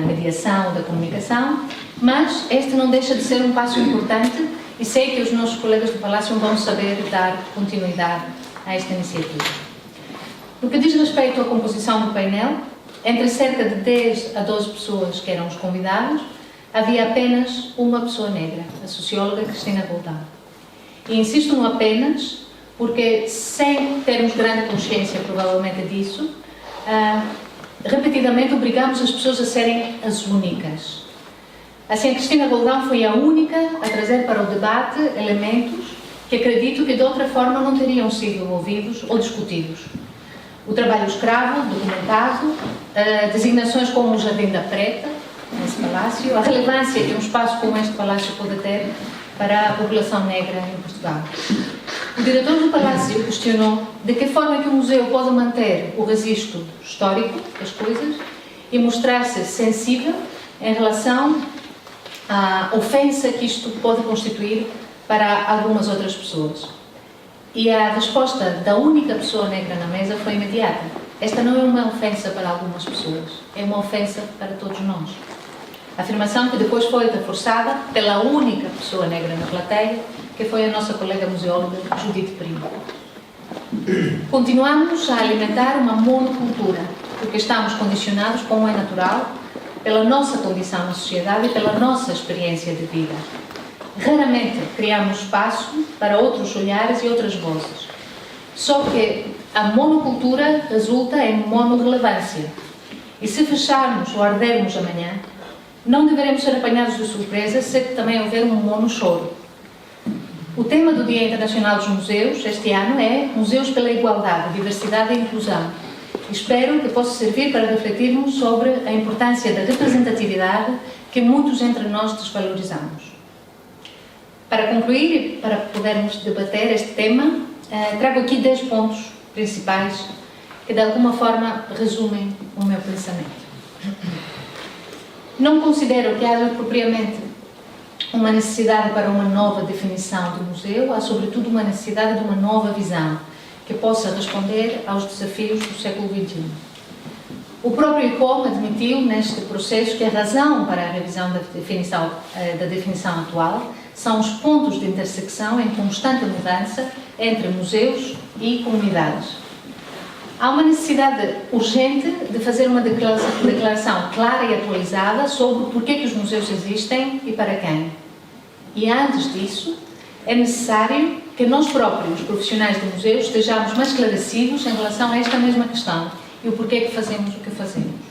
mediação ou da comunicação, mas este não deixa de ser um passo importante e sei que os nossos colegas do Palácio vão saber dar continuidade a esta iniciativa. No que diz respeito à composição do painel, entre cerca de 10 a 12 pessoas que eram os convidados, havia apenas uma pessoa negra, a socióloga Cristina Goldau. E insisto no apenas, porque sem termos grande consciência provavelmente disso, repetidamente obrigamos as pessoas a serem as únicas. Assim, a Cristina Roldão foi a única a trazer para o debate elementos que acredito que de outra forma não teriam sido ouvidos ou discutidos. O trabalho escravo, documentado, designações como o Jardim da Preta, nesse palácio, a relevância que um espaço como este palácio pode ter para a população negra em Portugal. O diretor do palácio questionou de que forma que o museu pode manter o registro histórico das coisas e mostrar-se sensível em relação à ofensa que isto pode constituir para algumas outras pessoas. E a resposta da única pessoa negra na mesa foi imediata. Esta não é uma ofensa para algumas pessoas, é uma ofensa para todos nós. A afirmação que depois foi reforçada pela única pessoa negra na plateia, que foi a nossa colega museóloga Judite Primo. Continuamos a alimentar uma monocultura, porque estamos condicionados, como é natural, pela nossa condição na sociedade e pela nossa experiência de vida. Raramente criamos espaço para outros olhares e outras vozes. Só que a monocultura resulta em monorrelevância. E se fecharmos ou ardermos amanhã, não deveremos ser apanhados de surpresa se também houver um monochoro. O tema do Dia Internacional dos Museus este ano é Museus pela Igualdade, Diversidade e Inclusão. Espero que possa servir para refletirmos sobre a importância da representatividade que muitos entre nós desvalorizamos. Para concluir e para podermos debater este tema, trago aqui 10 pontos principais que de alguma forma resumem o meu pensamento. Não considero que haja propriamente uma necessidade para uma nova definição do museu, há sobretudo uma necessidade de uma nova visão que possa responder aos desafios do século XXI. O próprio ICOM admitiu neste processo que a razão para a revisão da definição atual são os pontos de intersecção em constante mudança entre museus e comunidades. Há uma necessidade urgente de fazer uma declaração clara e atualizada sobre porquê que os museus existem e para quem. E antes disso, é necessário que nós próprios, profissionais de museus, estejamos mais esclarecidos em relação a esta mesma questão e o porquê que fazemos o que fazemos.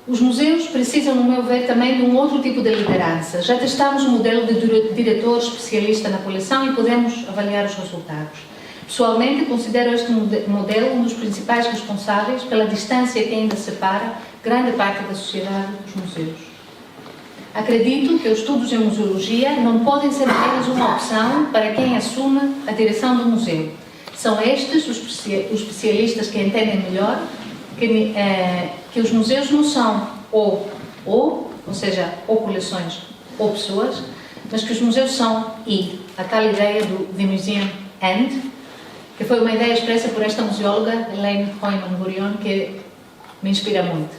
Os museus precisam, no meu ver, também de um outro tipo de liderança. Já testámos o modelo de diretor especialista na coleção e podemos avaliar os resultados. Pessoalmente, considero este modelo um dos principais responsáveis pela distância que ainda separa grande parte da sociedade dos museus. Acredito que os estudos em museologia não podem ser apenas uma opção para quem assume a direção do museu. São estes os especialistas que entendem melhor que os museus não são ou seja, ou coleções ou pessoas, mas que os museus são a tal ideia do The Museum and, que foi uma ideia expressa por esta museóloga, Elaine Hoyman-Gurion, que me inspira muito.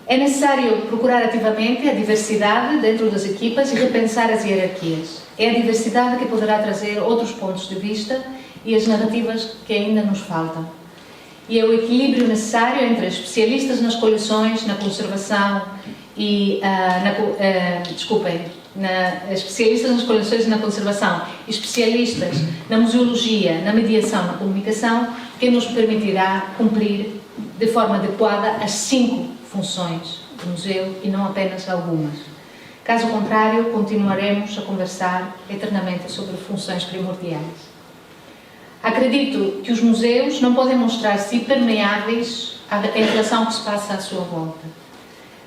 É necessário procurar ativamente a diversidade dentro das equipas e repensar as hierarquias. É a diversidade que poderá trazer outros pontos de vista e as narrativas que ainda nos faltam. E é o equilíbrio necessário entre especialistas nas coleções, na conservação e especialistas nas coleções e na conservação, especialistas na museologia, na mediação, na comunicação, que nos permitirá cumprir de forma adequada as 5 funções do museu e não apenas algumas. Caso contrário, continuaremos a conversar eternamente sobre funções primordiais. Acredito que os museus não podem mostrar-se permeáveis em relação ao que se passa à sua volta.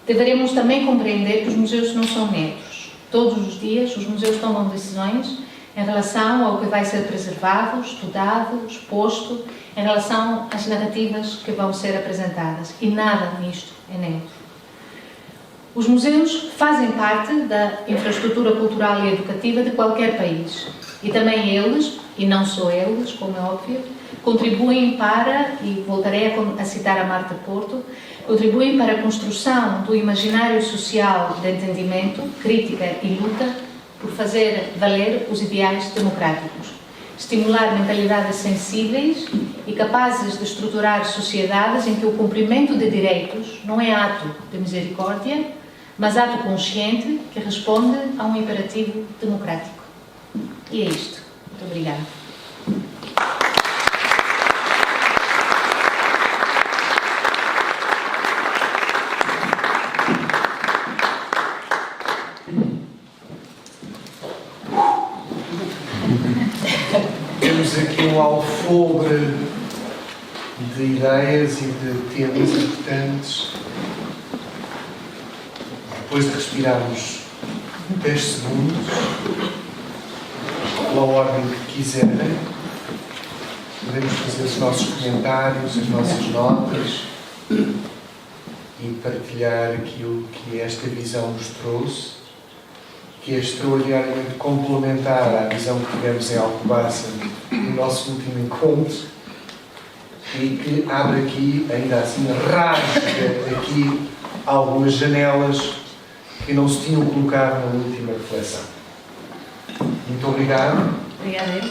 Deveremos também compreender que os museus não são neutros. Todos os dias, os museus tomam decisões em relação ao que vai ser preservado, estudado, exposto, em relação às narrativas que vão ser apresentadas. E nada nisto é neutro. Os museus fazem parte da infraestrutura cultural e educativa de qualquer país. E também eles, e não só eles, como é óbvio, contribuem para, e voltarei a citar a Marta Porto, contribuem para a construção do imaginário social de entendimento, crítica e luta por fazer valer os ideais democráticos, estimular mentalidades sensíveis e capazes de estruturar sociedades em que o cumprimento de direitos não é ato de misericórdia, mas ato consciente que responde a um imperativo democrático. E é isto. Muito obrigada. folga de ideias e de temas importantes. Depois de respirarmos 10 segundos, pela ordem que quiserem, podemos fazer os nossos comentários, as nossas notas e partilhar aquilo que esta visão nos trouxe, que é extraordinariamente complementar à visão que tivemos em Alcobaça no nosso último encontro e que abre aqui, ainda assim, rasga aqui algumas janelas que não se tinham colocado na última reflexão. Muito obrigado. Obrigada.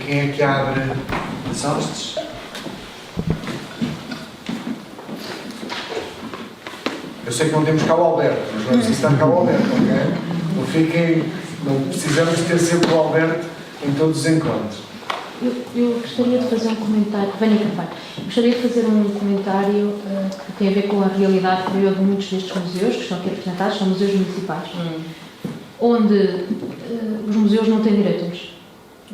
Quem é que abre as hostes? Eu sei que não temos cá o Alberto, mas não é preciso estar cá o Alberto, ok? Não fiquem, não precisamos ter sempre o Alberto em todos os encontros. Eu gostaria de fazer um comentário, gostaria de fazer um comentário que tem a ver com a realidade que eu de muitos destes museus que estão aqui representados, são museus municipais, onde os museus não têm diretores.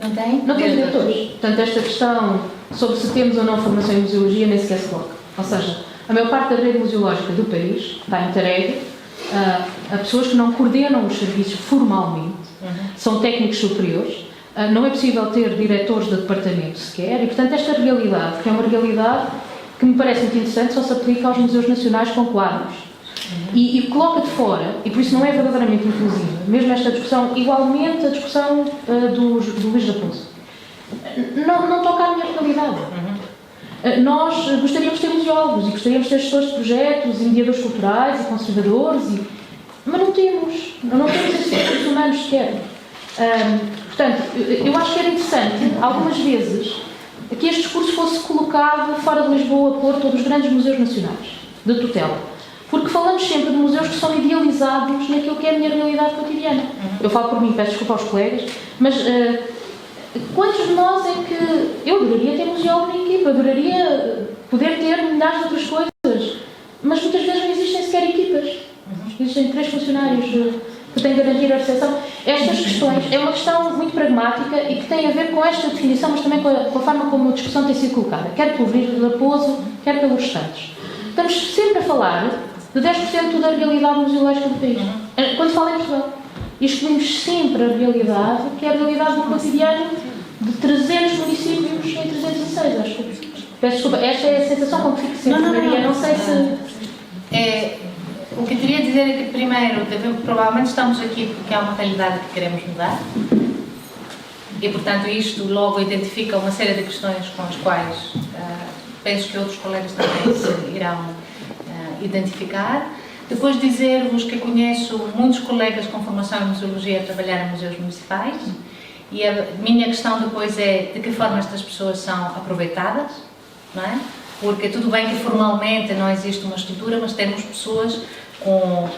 Não tem? Não têm diretores. Portanto, esta questão sobre se temos ou não formação em museologia nem sequer se coloca. Ou seja, a maior parte da rede museológica do país está entregue a pessoas que não coordenam os serviços formalmente, são técnicos superiores. Não é possível ter diretores de departamento sequer, e portanto esta realidade, que é uma realidade que me parece muito interessante, só se aplica aos museus nacionais com quadros. E coloca de fora, e por isso não é verdadeiramente inclusiva, mesmo esta discussão, igualmente a discussão do Luís Raposo. Não toca à minha realidade. Nós gostaríamos de ter museólogos e gostaríamos de ter gestores de projetos, e mediadores culturais e conservadores, mas não temos esses recursos humanos sequer. Portanto, eu acho que era interessante, algumas vezes, que este discurso fosse colocado fora de Lisboa, Porto ou dos grandes museus nacionais, de tutela. Porque falamos sempre de museus que são idealizados naquilo que é a minha realidade cotidiana. Eu falo por mim, peço desculpa aos colegas, mas quantos de nós é que... Eu adoraria ter museólogo na equipa, adoraria poder ter milhares de outras coisas, mas muitas vezes não existem sequer equipas. Existem 3 funcionários que têm de garantir a recepção. Estas questões é uma questão muito pragmática e que tem a ver com esta definição, mas também com a forma como a discussão tem sido colocada, quer pelo Luís Raposo, quer pelos restantes. Estamos sempre a falar de 10% da realidade museológica do país. Quando falo em Portugal. E excluímos sempre a realidade, que é a realidade do cotidiano de 300 municípios em 306, acho. Peço desculpa, esta é a sensação com que fico sempre, Maria. Não sei se... O que eu queria dizer é que, primeiro, provavelmente estamos aqui porque há uma realidade que queremos mudar e, portanto, isto logo identifica uma série de questões com as quais penso que outros colegas também se irão identificar. Depois dizer-vos que conheço muitos colegas com formação em museologia a trabalhar em museus municipais e a minha questão depois é de que forma estas pessoas são aproveitadas, não é? Porque tudo bem que formalmente não existe uma estrutura, mas temos pessoas com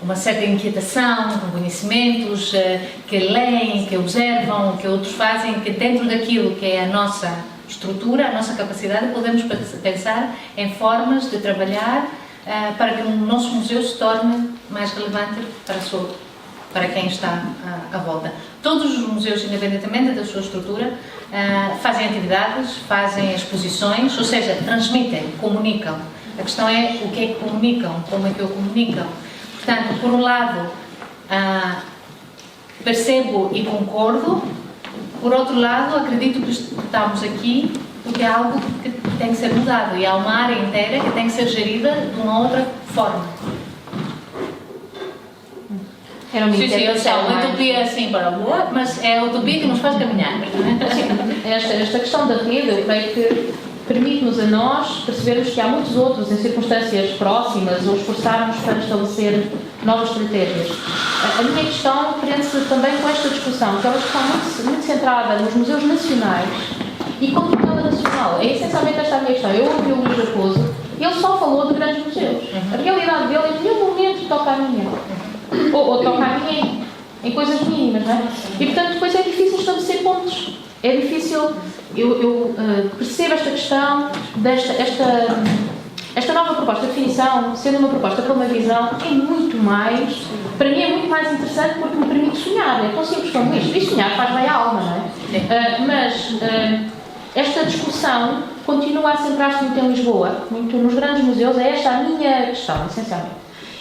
uma certa inquietação, com conhecimentos, que leem, que observam, que outros fazem, que dentro daquilo que é a nossa estrutura, a nossa capacidade, podemos pensar em formas de trabalhar para que o nosso museu se torne mais relevante para quem está à volta. Todos os museus, independentemente da sua estrutura, fazem atividades, fazem exposições, ou seja, transmitem, comunicam. A questão é o que é que comunicam, como é que o comunicam. Portanto, por um lado, percebo e concordo, por outro lado, acredito que estamos aqui porque é algo que tem que ser mudado e há uma área inteira que tem que ser gerida de uma outra forma. Sim, eu sei, uma utopia assim para boa, mas é a utopia que nos faz caminhar. Sim, esta questão da rede, eu creio que permite-nos a nós percebermos que há muitos outros em circunstâncias próximas ou esforçarmos para estabelecer novas estratégias. A minha questão prende-se também com esta discussão, que é uma discussão muito centrada nos museus nacionais e com tutela nacional. É essencialmente esta a minha questão. Eu ouvi o Luís Raposo e ele só falou de grandes museus. A realidade dele em nenhum momento toca a minha. Ou toca a ninguém, em coisas mínimas, não é? E portanto depois é difícil estabelecer pontos. É difícil, eu percebo esta questão, esta nova proposta de definição, sendo uma proposta com uma visão, é muito mais, para mim é muito mais interessante porque me permite sonhar, é tão simples como isto. E sonhar faz bem à alma, não é? Mas esta discussão continua a centrar-se muito em Lisboa, muito nos grandes museus, é esta a minha questão, essencialmente.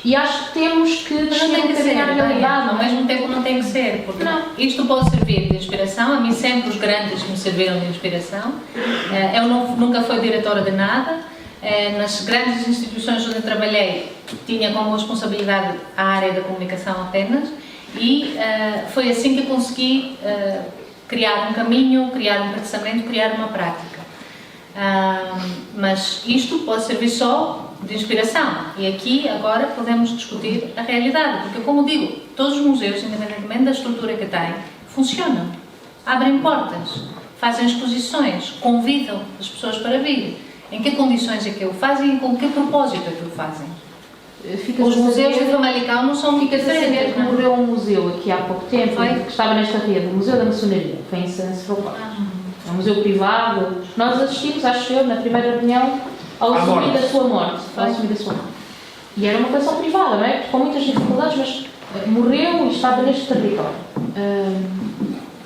E acho que temos que descer um bocadinho à realidade. Ao mesmo tempo não tem que ser, porque isto pode servir de inspiração. A mim sempre os grandes me serviram de inspiração. Eu nunca fui diretora de nada. Nas grandes instituições onde eu trabalhei, tinha como responsabilidade a área da comunicação apenas. E foi assim que consegui criar um caminho, criar um pensamento, criar uma prática. Mas isto pode servir só de inspiração, e aqui agora podemos discutir a realidade, porque como digo, todos os museus, independentemente da estrutura que têm, funcionam, abrem portas, fazem exposições, convidam as pessoas para vir. Em que condições é que o fazem e com que propósito é que o fazem? Os museus de Famalicão não são muito diferentes. Que morreu um museu aqui há pouco tempo, que estava nesta rede, o Museu da Maçonaria, foi em San Sebastião. É um museu privado. Nós assistimos, acho eu, na primeira reunião, ao assumir da sua morte. E era uma coleção privada, não é? Com muitas dificuldades, mas morreu e estava neste território.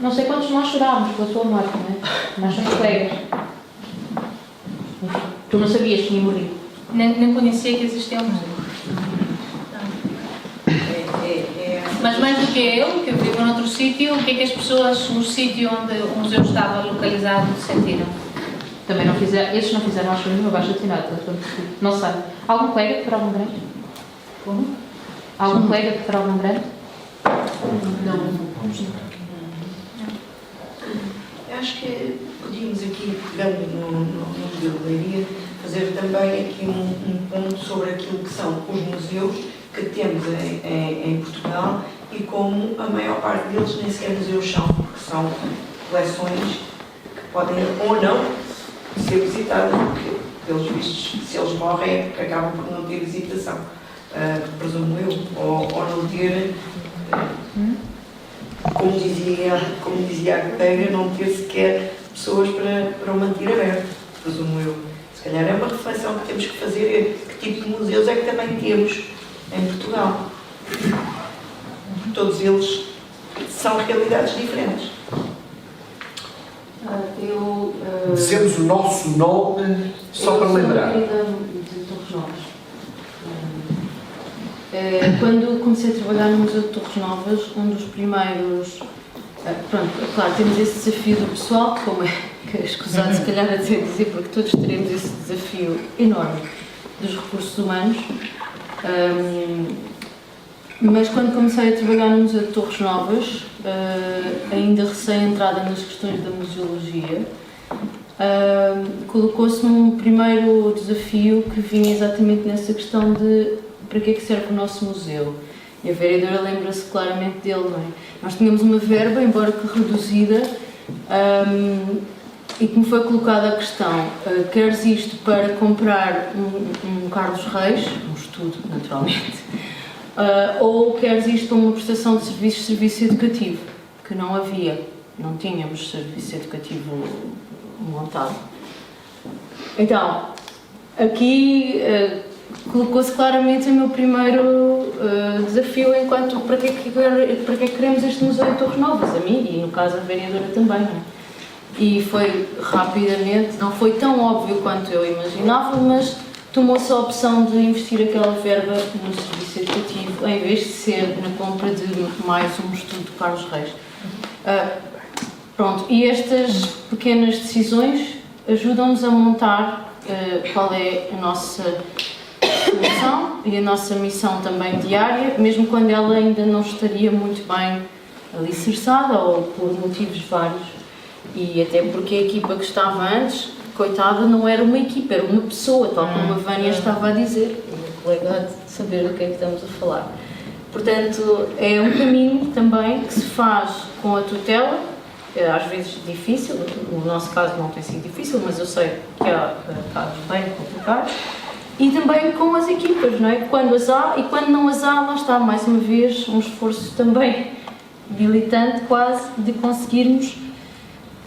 Não sei quantos de nós chorámos pela sua morte, não é? Nós somos colegas. Enfim, tu não sabias que tinha morrido? Nem conhecia que existia um museu. Mas mais do que eu, que vivo noutro sítio, o que é que as pessoas no sítio onde o museu estava localizado sentiram? Também não fizeram, esses não fizeram acho nenhuma baixa assinada, não sei. Algum colega que fará um grande? Como? Algum colega que fará um grande? Não. Acho que podíamos aqui, pegando no modelo da Leiria, fazer também aqui um ponto sobre aquilo que são os museus que temos em Portugal e como a maior parte deles nem sequer museus são, porque são coleções que podem ou não ser visitadas, porque, pelos vistos, se eles morrem é porque acabam por não ter visitação, presumo eu, ou não ter, como dizia a colega, não ter sequer pessoas para o manter aberto, presumo eu. Se calhar é uma reflexão que temos que fazer, que tipo de museus é que também temos em Portugal. Todos eles são realidades diferentes. Dizemos o nosso nome só para lembrar. De Torres Novas. Quando comecei a trabalhar no Museu de Torres Novas, um dos primeiros... Pronto, claro, temos esse desafio do pessoal, como é que é escusado se calhar a dizer, porque todos teremos esse desafio enorme dos recursos humanos. Mas quando comecei a trabalhar no Museu de Torres Novas, ainda recém-entrada nas questões da museologia, colocou-se-me um primeiro desafio que vinha exatamente nessa questão de para que é que serve o nosso museu. E a vereadora lembra-se claramente dele, não é? Nós tínhamos uma verba, embora que reduzida, e que me foi colocada a questão, queres isto para comprar um Carlos Reis, um estudo, naturalmente, ou queres isto para uma prestação de serviço educativo, que não havia, não tínhamos serviço educativo montado. Então, aqui colocou-se claramente o meu primeiro desafio enquanto para que é que queremos este museu em Torres Novas, a mim e no caso a vereadora também, não é? E foi rapidamente, não foi tão óbvio quanto eu imaginava, mas tomou-se a opção de investir aquela verba no serviço educativo em vez de ser na compra de mais um estudo de Carlos Reis. Pronto, e estas pequenas decisões ajudam-nos a montar qual é a nossa solução e a nossa missão também diária, mesmo quando ela ainda não estaria muito bem alicerçada ou por motivos vários. E até porque a equipa que estava antes, coitada, não era uma equipa, era uma pessoa, tal como a Vânia estava a dizer. O meu colega há de saber do que é que estamos a falar. Portanto, é um caminho também que se faz com a tutela, às vezes difícil, no nosso caso não tem sido difícil, mas eu sei que há casos bem complicados, e também com as equipas, não é? Quando as há e quando não as há, lá está, mais uma vez, um esforço também militante quase de conseguirmos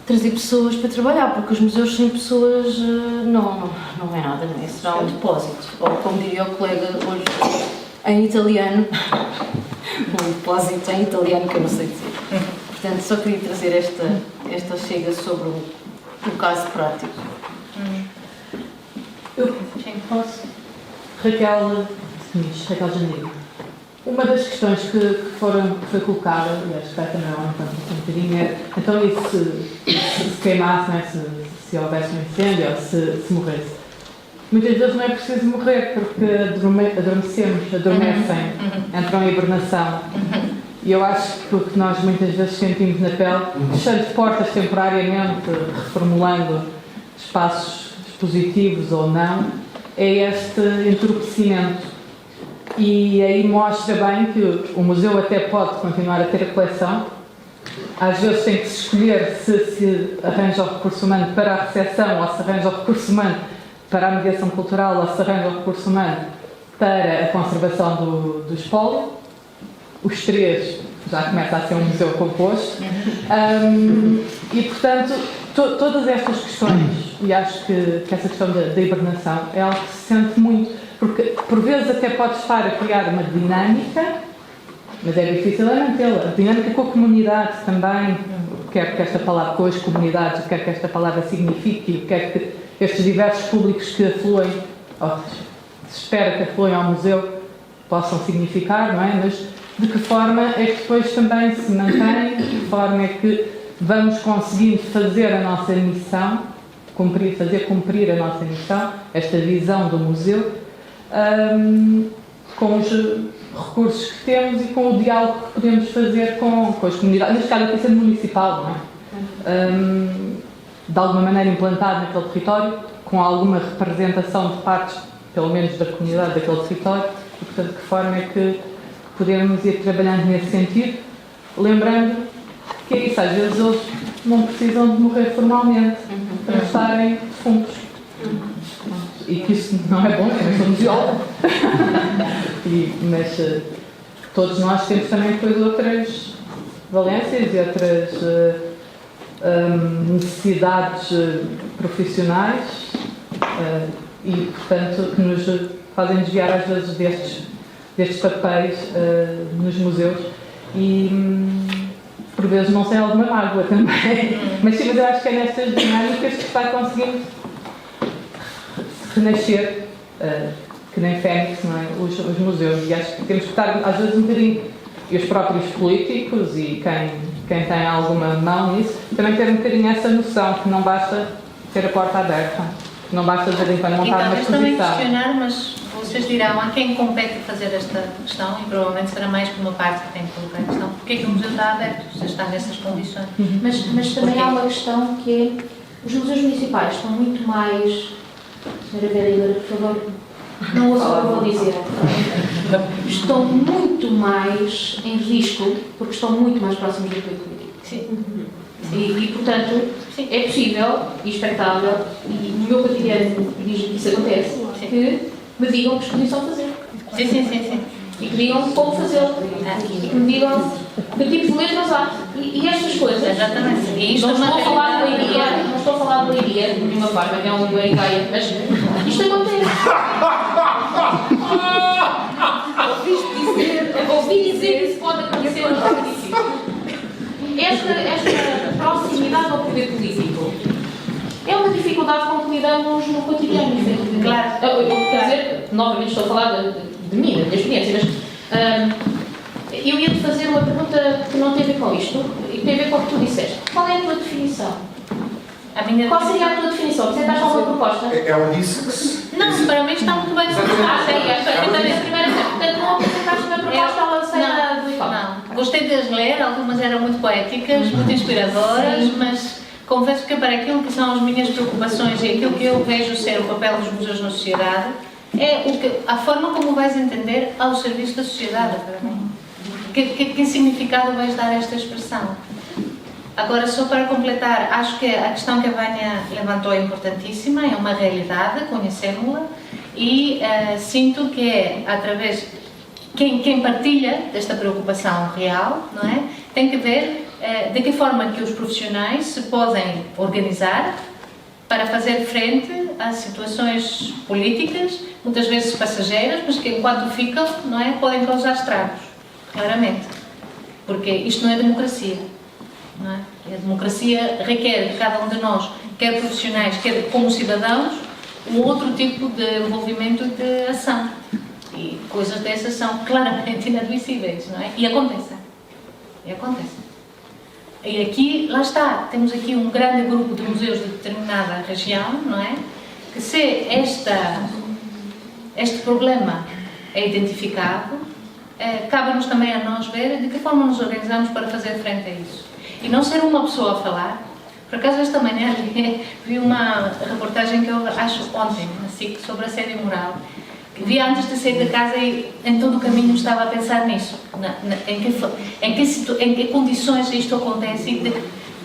trazer pessoas para trabalhar, porque os museus sem pessoas não é nada, não é? Será um depósito. Ou como diria o colega hoje em italiano, um depósito em italiano que eu não sei dizer. Portanto, só queria trazer esta chega sobre o caso prático. Eu posso? Raquel Janeiro. Uma das questões que foi colocada, e acho que vai também lá um bocadinho, é então e se queimasse, não é? se houvesse um incêndio ou se morresse. Muitas vezes não é preciso morrer porque adormecem, entram em hibernação. E eu acho que o que nós muitas vezes sentimos na pele, fechando portas temporariamente, reformulando espaços expositivos ou não, é este entorpecimento. E aí mostra bem que o museu até pode continuar a ter a coleção. Às vezes tem que se escolher se arranja o recurso humano para a recepção ou se arranja o recurso humano para a mediação cultural ou se arranja o recurso humano para a conservação do espólio. Os três já começa a ser um museu composto. E, portanto, todas estas questões, e acho que essa questão da hibernação é algo que se sente muito, porque por vezes até pode estar a criar uma dinâmica, mas é difícil mantê-la. A dinâmica com a comunidade também, o que é que esta palavra, com as comunidades, o que é que esta palavra significa, o que é que estes diversos públicos que afluem, ou se espera que afluem ao museu, possam significar, não é? Mas de que forma é que depois também se mantém, de que forma é que vamos conseguindo fazer a nossa missão, fazer cumprir a nossa missão, esta visão do museu, com os recursos que temos e com o diálogo que podemos fazer com as comunidades, neste caso aqui sendo municipal, não é? De alguma maneira implantado naquele território, com alguma representação de partes, pelo menos da comunidade daquele território, e portanto de que forma é que podemos ir trabalhando nesse sentido, lembrando que é isso, às vezes eles não precisam de morrer formalmente para estarem defuntos. E que isso não é bom, eu não sou museóloga. Mas todos nós temos também depois outras valências e outras necessidades profissionais e, portanto, que nos fazem desviar às vezes destes papéis nos museus e por vezes não sem alguma mágoa também. Mas sim, mas eu acho que é nestas dinâmicas que está conseguindo renascer, que nem Fênix, não é? Os museus. E acho que temos que estar às vezes um bocadinho, e os próprios políticos e quem tem alguma mão nisso, também ter um bocadinho essa noção que não basta ter a porta aberta, que não basta de vez em quando montar uma exposição. Também questionar, mas vocês dirão a quem compete fazer esta questão e provavelmente será mais que uma parte que tem que colocar a questão. Porquê é que o museu está aberto, se está nessas condições? Mas também há uma questão que é, os museus municipais estão muito mais... Senhora vereadora, por favor, não ouçam o que eu vou dizer. Estão muito mais em risco, porque estão muito mais próximos do poder político. Sim. E, portanto, é possível e expectável, e no meu cotidiano diz-me que isso acontece, que me digam que exposição fazer. Sim. E que digam como fazê-lo. E que me digam que tipo de letras há. E estas coisas. Exatamente. E isto não estou a falar de leiria, de nenhuma forma, é uma ideia, mas isto acontece. Ouvi dizer que isso pode acontecer no município. Esta proximidade ao poder político é uma dificuldade com que lidamos no cotidiano. Claro. Quer dizer, novamente estou a falar de mim, da minha experiência, mas eu ia-te fazer uma pergunta que não tem a ver com isto e que tem a ver com o que tu disseste. Qual é a tua definição? Qual seria a tua definição? Apresentaste alguma proposta? É um disque. Não, para mim está muito bem definido. Portanto, não apresentaste uma proposta, ela sai do IFAM. Não. Gostei de as ler, algumas eram muito poéticas, muito inspiradoras, mas confesso que para aquilo que são as minhas preocupações e aquilo que eu vejo ser o papel dos museus na sociedade, é a forma como vais entender ao serviço da sociedade, para mim. Que significado vais dar a esta expressão? Agora, só para completar, acho que a questão que a Vânia levantou é importantíssima, é uma realidade, conhecemos-la, e sinto que é através... Quem partilha desta preocupação real, não é? Tem que ver de que forma que os profissionais se podem organizar para fazer frente a situações políticas, muitas vezes passageiras, mas que enquanto ficam, não é, podem causar estragos, claramente. Porque isto não é democracia. Não é? A democracia requer de cada um de nós, quer profissionais, quer como cidadãos, um outro tipo de envolvimento de ação. E coisas dessas são claramente inadmissíveis, não é? E acontecem. E aqui, lá está, temos aqui um grande grupo de museus de determinada região, não é? Que se este problema é identificado, cabe-nos também a nós ver de que forma nos organizamos para fazer frente a isso. E não ser uma pessoa a falar. Por acaso, esta manhã vi uma reportagem que eu acho ontem, assim, sobre assédio moral. Que vi antes de sair de casa e em todo o caminho estava a pensar nisso. Em que condições isto acontece e de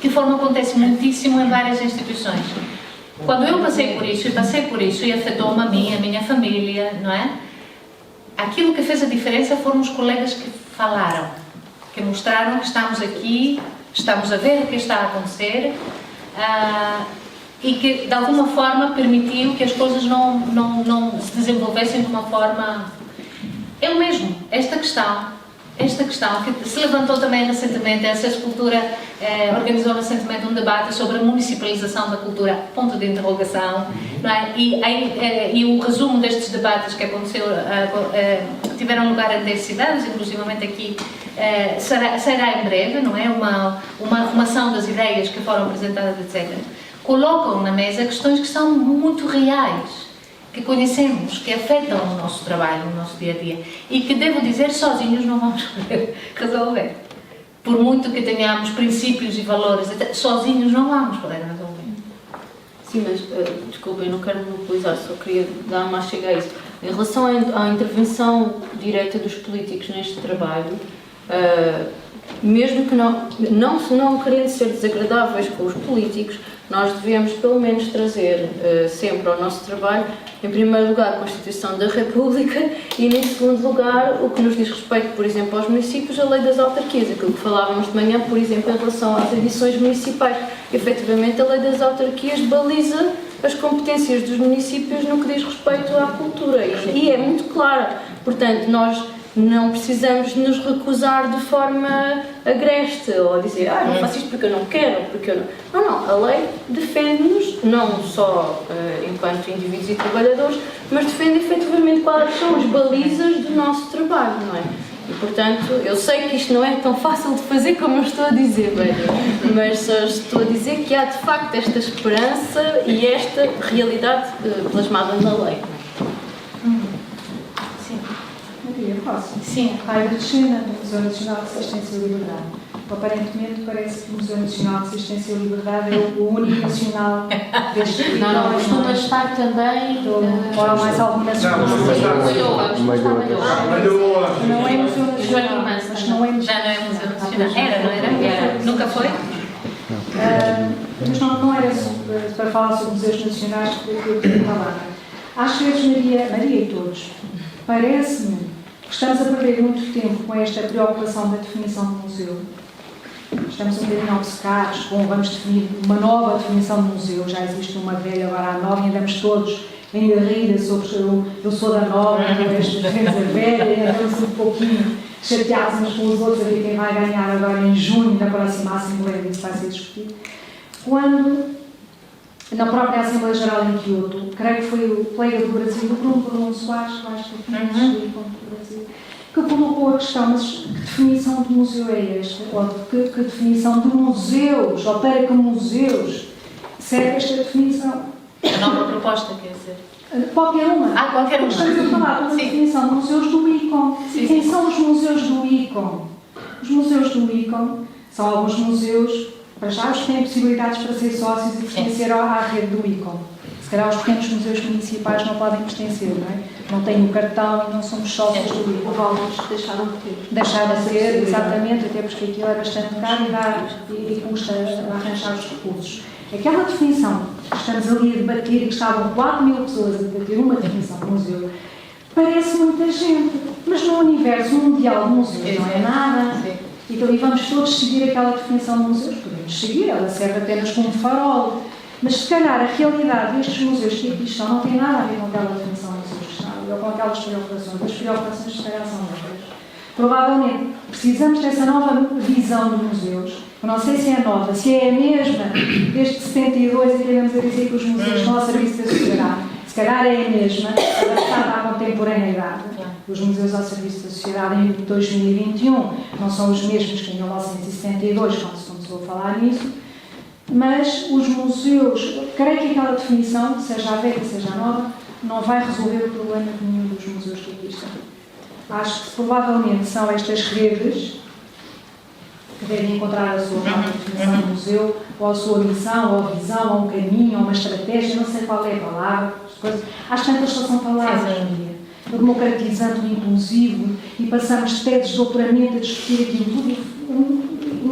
que forma acontece muitíssimo em várias instituições. Quando eu passei por isso e afetou-me a mim, a minha família, não é? Aquilo que fez a diferença foram os colegas que falaram, que mostraram que estamos aqui, estamos a ver o que está a acontecer e que de alguma forma permitiu que as coisas não se desenvolvessem de uma forma... Eu mesmo, esta questão que se levantou também recentemente, a Acesso Cultura organizou recentemente um debate sobre a municipalização da cultura, ponto de interrogação, não é? E o resumo destes debates que aconteceu, tiveram lugar em 10 cidades, inclusivamente aqui, será em breve, não é? Uma arrumação das ideias que foram apresentadas, etc. Colocam na mesa questões que são muito reais, que conhecemos, que afetam o nosso trabalho, o nosso dia-a-dia e que, devo dizer, sozinhos não vamos resolver. Por muito que tenhamos princípios e valores, sozinhos não vamos poder resolver. Sim, mas, desculpa, eu não quero monopolizar, só queria dar uma chega a isso. Em relação à intervenção direta dos políticos neste trabalho, mesmo que não querendo ser desagradáveis com os políticos, nós devemos pelo menos trazer sempre ao nosso trabalho, em primeiro lugar, a Constituição da República e, em segundo lugar, o que nos diz respeito, por exemplo, aos municípios, a Lei das Autarquias, aquilo que falávamos de manhã, por exemplo, em relação às edições municipais. Efetivamente, a Lei das Autarquias baliza as competências dos municípios no que diz respeito à cultura e é muito clara. Portanto, nós não precisamos nos recusar de forma agreste ou dizer, não faço isto porque eu não quero, porque eu não... Não, a lei defende-nos, não só enquanto indivíduos e trabalhadores, mas defende efetivamente quais são as balizas do nosso trabalho, não é? E, portanto, eu sei que isto não é tão fácil de fazer como eu estou a dizer, mas só estou a dizer que há de facto esta esperança e esta realidade plasmada na lei. Maria, posso? Sim. Raio de Cristina, do Museu Nacional de Resistência e Liberdade. Aparentemente parece que o Museu Nacional de Resistência e Liberdade é o único nacional deste tipo. Não, costuma estar também... Ou há mais algum nacional? Não é Museu Nacional, mas não é Museu Já não é Museu Nacional. Era? Nunca foi? Mas não era para falar sobre museus nacionais que eu queria falar. Às vezes, Maria e todos, parece-me que estamos a perder muito tempo com esta preocupação da definição do museu. Estamos um bocadinho obcecados com vamos definir uma nova definição do museu. Já existe uma velha, agora há nova, e andamos todos em garrida sobre eu sou da nova, estes grandes a velha, e andamos um pouquinho chateados uns com os outros a ver quem vai ganhar agora em junho, na próxima Assembleia, isso vai ser discutido. Quando, na própria Assembleia Geral em Kyoto, creio que foi o colega do Brasil, o Bruno Soares, que acho que do Brasil, que colocou a questão, mas que definição de museu é esta? Ou que definição de museus, ou para que museus serve esta definição? A nova proposta, quer dizer? Qualquer uma. Qualquer uma. Estamos a falar de uma definição de museus do ICOM. Quem são os museus do ICOM? Os museus do ICOM são alguns museus, para já, os que têm possibilidades para ser sócios e pertencer à rede do ICOM. Se calhar os pequenos museus municipais não podem pertencer, não é? Não têm o cartão e não somos sócios do ICOM. Provavelmente deixaram de ter. Deixaram de ser, exatamente, até porque aquilo é bastante caro e custa arranjar os recursos. Aquela definição que estamos ali a debater e que estavam 4.000 pessoas a debater uma definição de museu, parece muita gente, mas no universo mundial de museus não é nada. e vamos todos seguir aquela definição de museus. Podemos seguir, ela serve apenas como farol. Mas se calhar a realidade destes museus que aqui estão não tem nada a ver com aquela definição de museus que estão ali, ou com aquelas preocupações. As preocupações se calhar são outras. Provavelmente precisamos dessa nova visão de museus. Eu não sei se é nova, se é a mesma desde 72 e queremos dizer que os museus estão ao serviço da sociedade. Se calhar é a mesma, adaptada à contemporaneidade. Os museus ao serviço da sociedade em 2021 não são os mesmos que em 1972, quando se começou a falar nisso, mas os museus, creio que aquela definição, seja a velha, seja a nova, não vai resolver o problema de nenhum dos museus que aqui estão. Acho que provavelmente são estas redes que devem encontrar a sua própria definição de museu, ou a sua missão, ou a visão, ou um caminho, ou uma estratégia, não sei qual é a palavra, coisas. Às tantas só são palavras hoje em dia. Democratizando o inclusivo e passamos de teses de doutoramento a discutir aquilo tudo,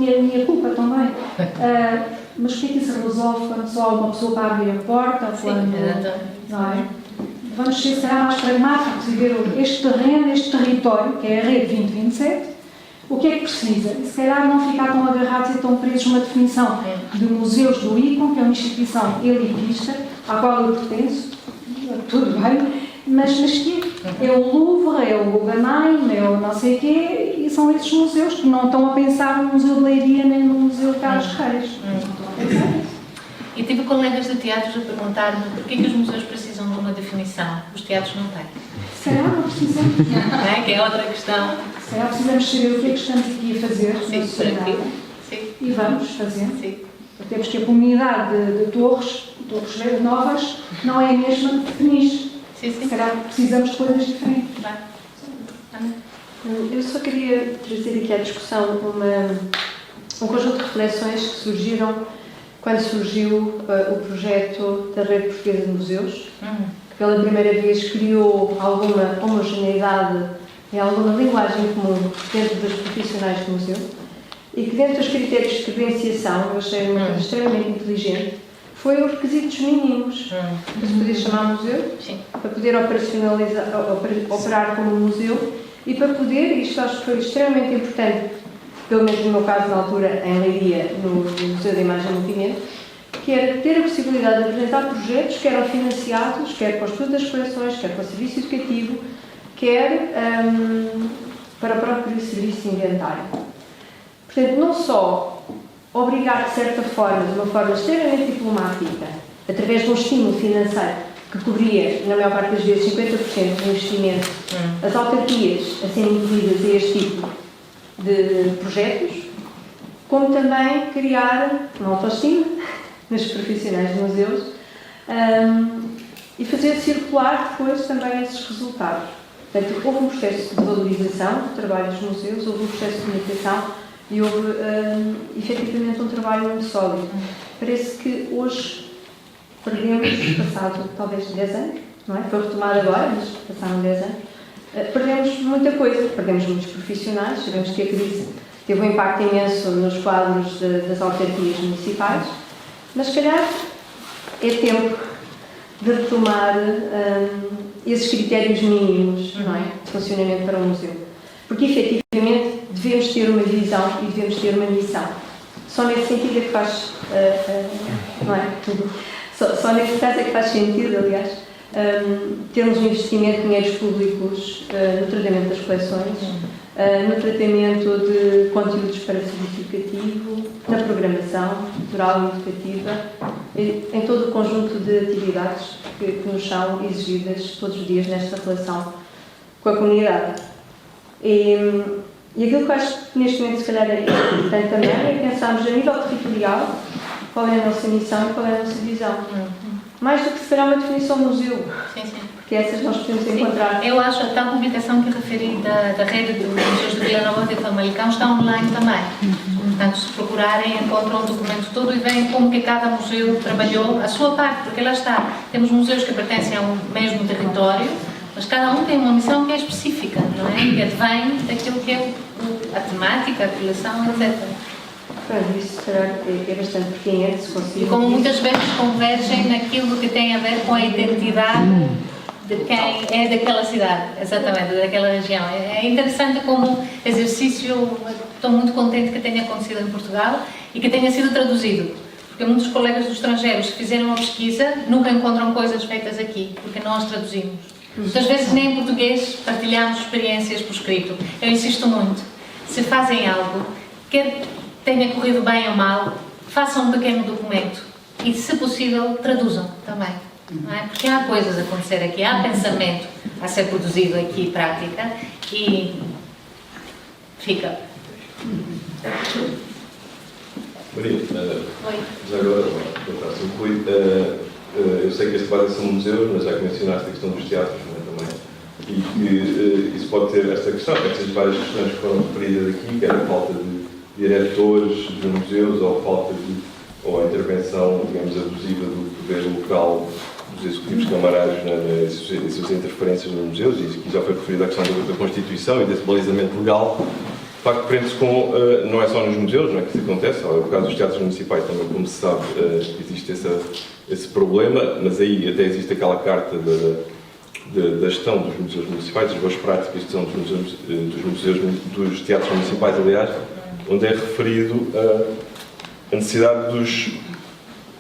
minha culpa também. Mas o que é que isso resolve quando só uma pessoa para abrir a porta? Quando, não é? Vamos ser, será mais pragmáticos e ver este terreno, este território, que é a Rede 2027, o que é que precisa? E se calhar não ficar tão agarrados e tão presos numa definição de museus do ICOM, que é uma instituição elitista, à qual eu pertenço, tudo bem, mas que é o Louvre, é o Guggenheim, é o não sei o quê, e são esses museus que não estão a pensar no Museu de Leiria nem no Museu de Carlos Reis. Não estão a pensar nisso. E tive colegas de teatros a perguntar-me porquê que os museus precisam de uma definição, os teatros não têm. Se calhar não precisamos. Não é? Que é outra questão. Se calhar precisamos saber o que é que estamos aqui a fazer Sim, na sociedade. Sim. E vamos fazendo. Sim. Temos que a comunidade de torres novas, não é a mesma que Peniche. Sim, sim. Se calhar precisamos de coisas diferentes. Eu só queria trazer aqui à discussão um conjunto de reflexões que surgiram quando surgiu o projeto da Rede Portuguesa de Museus, que pela primeira vez criou alguma homogeneidade e alguma linguagem comum dentro dos profissionais de museu, e que dentro dos critérios de credenciação, eu achei uma coisa extremamente inteligente, foi os requisitos mínimos para se poder chamar museu, para poder operacionalizar, operar como museu e para poder, e isto acho que foi extremamente importante, pelo menos no meu caso na altura em Leiria, no Museu da Imagem e Movimento, que era ter a possibilidade de apresentar projetos que eram financiados, quer para o estudo das coleções, quer para o serviço educativo, quer para o próprio serviço de inventário. Portanto, não só obrigar, de certa forma, de uma forma extremamente diplomática, através de um estímulo financeiro que cobria, na maior parte das vezes, 50% do investimento, as autarquias a serem incluídas a este tipo de projetos, como também criar uma autoestima nos profissionais de museus e fazer circular depois também esses resultados. Portanto, houve um processo de valorização do trabalho dos museus, houve um processo de comunicação e houve efetivamente um trabalho muito sólido. Parece que hoje perdemos, passado talvez 10 anos, não é? Foi retomado agora, mas passaram 10 anos, perdemos muita coisa, perdemos muitos profissionais, sabemos que a crise teve um impacto imenso nos quadros das autarquias municipais, mas se calhar é tempo de retomar esses critérios mínimos, não é, de funcionamento para um museu. Porque efetivamente devemos ter uma visão e devemos ter uma missão. Só nesse sentido é que faz, não é? Só nesse caso é que faz sentido, aliás, termos um investimento de dinheiros públicos no tratamento das coleções, no tratamento de conteúdos para serviço educativo, na programação cultural e educativa, em todo o conjunto de atividades que nos são exigidas todos os dias nesta relação com a comunidade. E aquilo que eu acho que neste momento se calhar é importante também é pensarmos a nível territorial qual é a nossa missão e qual é a nossa visão. Mais do que se calhar uma definição de museu. Sim, sim. Porque essas nós podemos encontrar. Eu acho que a tal publicação que referi da rede dos museus de Vila Nova de Famalicão está online também. Portanto, se procurarem, encontram o documento todo e veem como que cada museu trabalhou a sua parte, porque lá está. Temos museus que pertencem ao mesmo território, mas cada um tem uma missão que é específica, não é? Que advém daquilo que é a temática, a coleção, etc. Pronto, isso será é bastante pertinente, se conseguir. E como muitas vezes convergem naquilo que tem a ver com a identidade de quem é daquela cidade, exatamente, daquela região. É interessante como exercício, estou muito contente que tenha acontecido em Portugal e que tenha sido traduzido, porque muitos colegas dos estrangeiros que fizeram a pesquisa nunca encontram coisas feitas aqui, porque nós traduzimos. Muitas vezes nem em português partilhamos experiências por escrito. Eu insisto muito, se fazem algo, quer tenha corrido bem ou mal, façam um pequeno documento e, se possível, traduzam também. Não é? Porque há coisas a acontecer aqui, há pensamento a ser produzido aqui, prática, e fica. Maria, já agora, Rui, eu sei que este debate são museus, mas já que mencionaste a questão dos teatros, não é, também, e que isso pode ter esta questão, estas várias questões que foram referidas aqui, que era a falta de diretores dos museus, ou a intervenção, digamos, abusiva do poder local dos executivos camarários nas suas interferências nos museus, e aqui já foi referido à questão da Constituição e desse balizamento legal. De facto, prende-se com, não é só nos museus, não é que isso acontece, no caso dos teatros municipais também, como se sabe, existe esse problema, mas aí até existe aquela carta da gestão dos museus municipais, das boas práticas de gestão dos teatros municipais, aliás, onde é referido a necessidade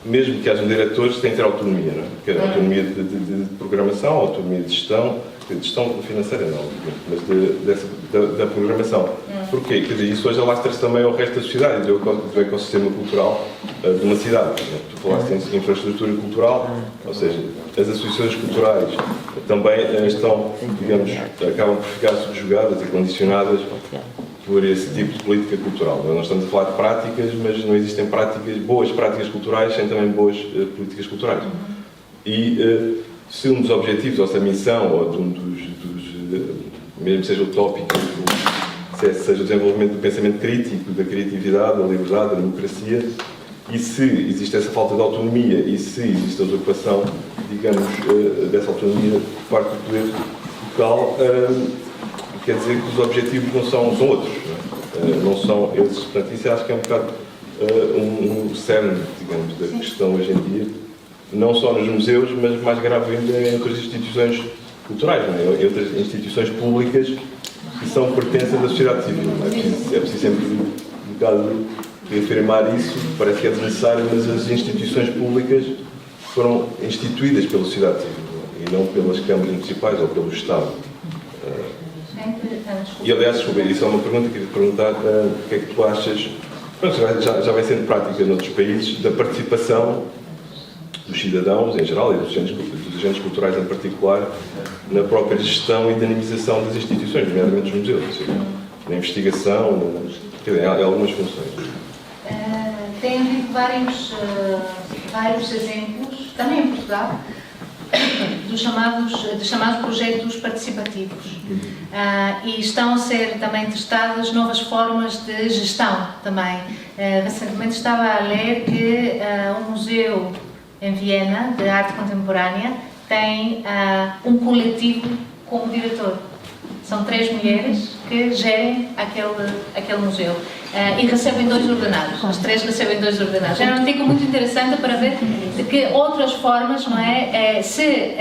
mesmo que hajam diretores, têm que ter autonomia, não é? Quer autonomia de programação, autonomia de gestão financeira não, mas da programação. Porquê? Quer dizer, isso hoje alastra-se também ao resto da sociedade, do ecossistema cultural de uma cidade. Tu falaste em infraestrutura cultural, ou seja, as associações culturais também estão, digamos, acabam por ficar subjugadas e condicionadas por esse tipo de política cultural. Nós estamos a falar de práticas, mas não existem boas práticas culturais sem também boas políticas culturais. E se um dos objetivos, ou se a missão, ou de um mesmo seja utópico, seja o desenvolvimento do pensamento crítico, da criatividade, da liberdade, da democracia, e se existe essa falta de autonomia, e se existe a usurpação, digamos, dessa autonomia por parte do poder local, quer dizer que os objetivos não são outros, não são esses. Portanto, isso acho que é um bocado um cerne, digamos, da questão hoje em dia, não só nos museus, mas mais grave ainda em outras instituições culturais, em outras instituições públicas que são pertences da sociedade civil. É preciso sempre um bocado reafirmar isso, parece que é desnecessário, mas as instituições públicas foram instituídas pela sociedade civil e não pelas câmaras municipais ou pelo Estado. E aliás, desculpa, isso é uma pergunta que eu queria perguntar, o que é que tu achas, já vem sendo prática noutros países, da participação dos cidadãos em geral e dos agentes culturais em particular na própria gestão e dinamização das instituições, nomeadamente dos museus, seja, na investigação, em algumas funções. Tem havido vários exemplos, também em Portugal, dos chamados projetos participativos. E estão a ser também testadas novas formas de gestão também. Recentemente estava a ler que um museu em Viena, de arte contemporânea, tem um coletivo como diretor. São 3 mulheres que gerem aquele museu. E recebem 2 ordenados. As 3 recebem 2 ordenados. É um artigo muito interessante para ver de que outras formas, não é? Se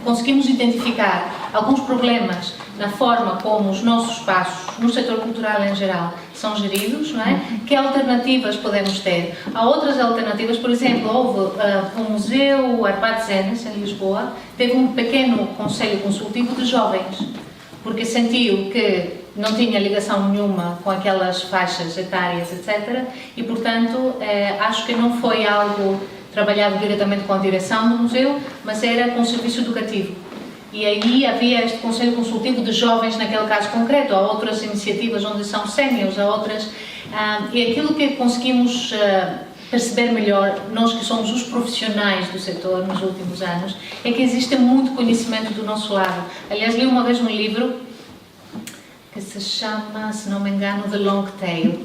conseguimos identificar alguns problemas na forma como os nossos espaços, no setor cultural em geral, são geridos, não é? Que alternativas podemos ter? Há outras alternativas, por exemplo, houve um museu, Arpad Zenes, em Lisboa, teve um pequeno conselho consultivo de jovens, porque sentiu que não tinha ligação nenhuma com aquelas faixas etárias, etc. E, portanto, acho que não foi algo trabalhado diretamente com a direção do museu, mas era com o serviço educativo. E aí havia este conselho consultivo de jovens naquele caso concreto, há outras iniciativas onde são séniores, há outras... E aquilo que conseguimos perceber melhor, nós que somos os profissionais do setor nos últimos anos, é que existe muito conhecimento do nosso lado. Aliás, li uma vez um livro que se chama, se não me engano, The Long Tail.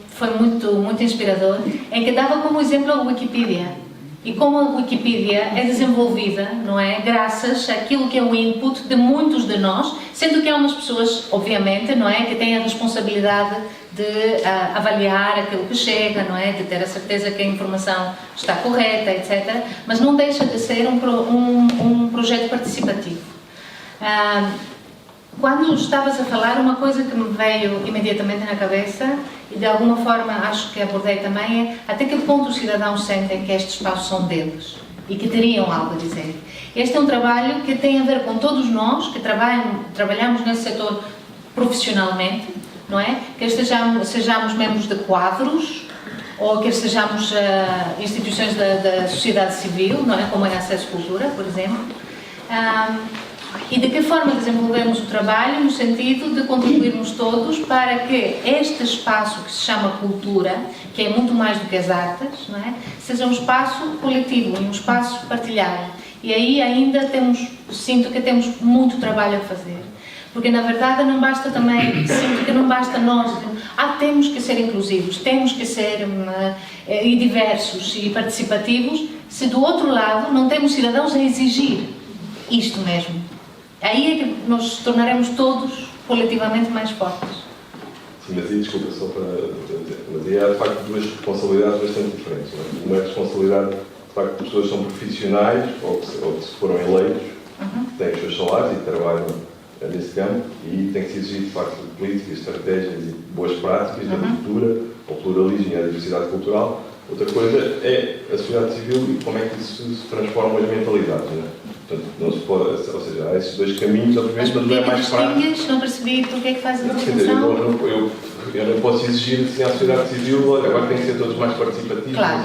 Foi muito inspirador, em que dava como exemplo a Wikipedia. E como a Wikipedia é desenvolvida, não é? Graças àquilo que é o input de muitos de nós, sendo que há umas pessoas, obviamente, não é? Que têm a responsabilidade de avaliar aquilo que chega, não é? De ter a certeza que a informação está correta, etc. Mas não deixa de ser um projeto participativo. Quando estavas a falar, uma coisa que me veio imediatamente na cabeça, e de alguma forma acho que abordei também, é até que ponto os cidadãos sentem que estes espaços são deles e que teriam algo a dizer. Este é um trabalho que tem a ver com todos nós que trabalhamos nesse setor profissionalmente, não é? Quer sejamos membros de quadros ou quer sejamos instituições da sociedade civil, não é? Como a Acesso Cultura, por exemplo. E de que forma desenvolvemos o trabalho no sentido de contribuirmos todos para que este espaço que se chama cultura, que é muito mais do que as artes, não é? Seja um espaço coletivo e um espaço partilhado. E aí ainda sinto que temos muito trabalho a fazer. Porque na verdade não basta também, sinto que não basta nós, temos que ser inclusivos, temos que ser e diversos e participativos, se do outro lado não temos cidadãos a exigir isto mesmo. Aí é que nos tornaremos todos coletivamente mais fortes. Sim, mas aí, desculpa, só para dizer, mas aí há de facto duas responsabilidades bastante diferentes. Não é? Uma é a responsabilidade, de facto, de pessoas que são profissionais ou que se foram eleitos, têm os seus salários e trabalham nesse campo, e tem que se exigir, de facto, políticas, estratégias e boas práticas da cultura, ao pluralismo e à diversidade cultural. Outra coisa é a sociedade civil e como é que isso se transforma as mentalidades. Não é? Portanto, não se pode, ou seja, há esses dois caminhos, obviamente, mas não é mais prático. Não percebi porque é que fazes a distinção. Eu não posso exigir assim, à sociedade civil, agora tem que ser todos mais participativos, claro,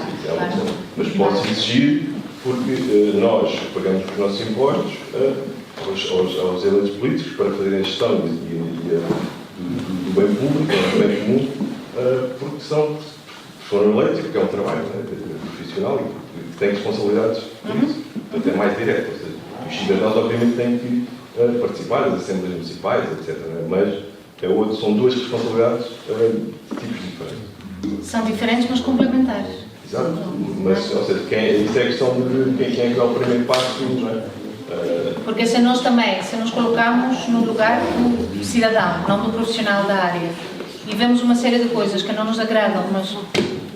mas posso exigir porque nós pagamos os nossos impostos aos eleitos políticos para fazerem a gestão do bem público, do bem comum, porque foram eleitos e porque é um trabalho profissional e têm responsabilidades por isso. Portanto, é mais direto. Ou seja, os cidadãos, obviamente, têm que participar das assembleias municipais, etc. Mas são duas responsabilidades de tipos diferentes. São diferentes, mas complementares. Exato. Mas, ou seja, isso é a questão de quem é que dá o primeiro passo, não é? Porque se nós colocamos no lugar do cidadão, não do profissional da área, e vemos uma série de coisas que não nos agradam, mas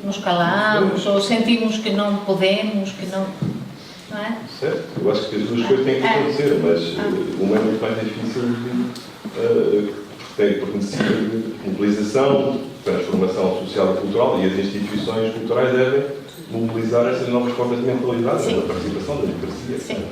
nos calamos, ou sentimos que não podemos, que não é? Certo, eu acho que as duas coisas têm que acontecer, mas uma é muito mais difícil porque necessita de mobilização, transformação social e cultural, e as instituições culturais devem mobilizar essas novas formas de mentalidade, da participação, da democracia. Sim.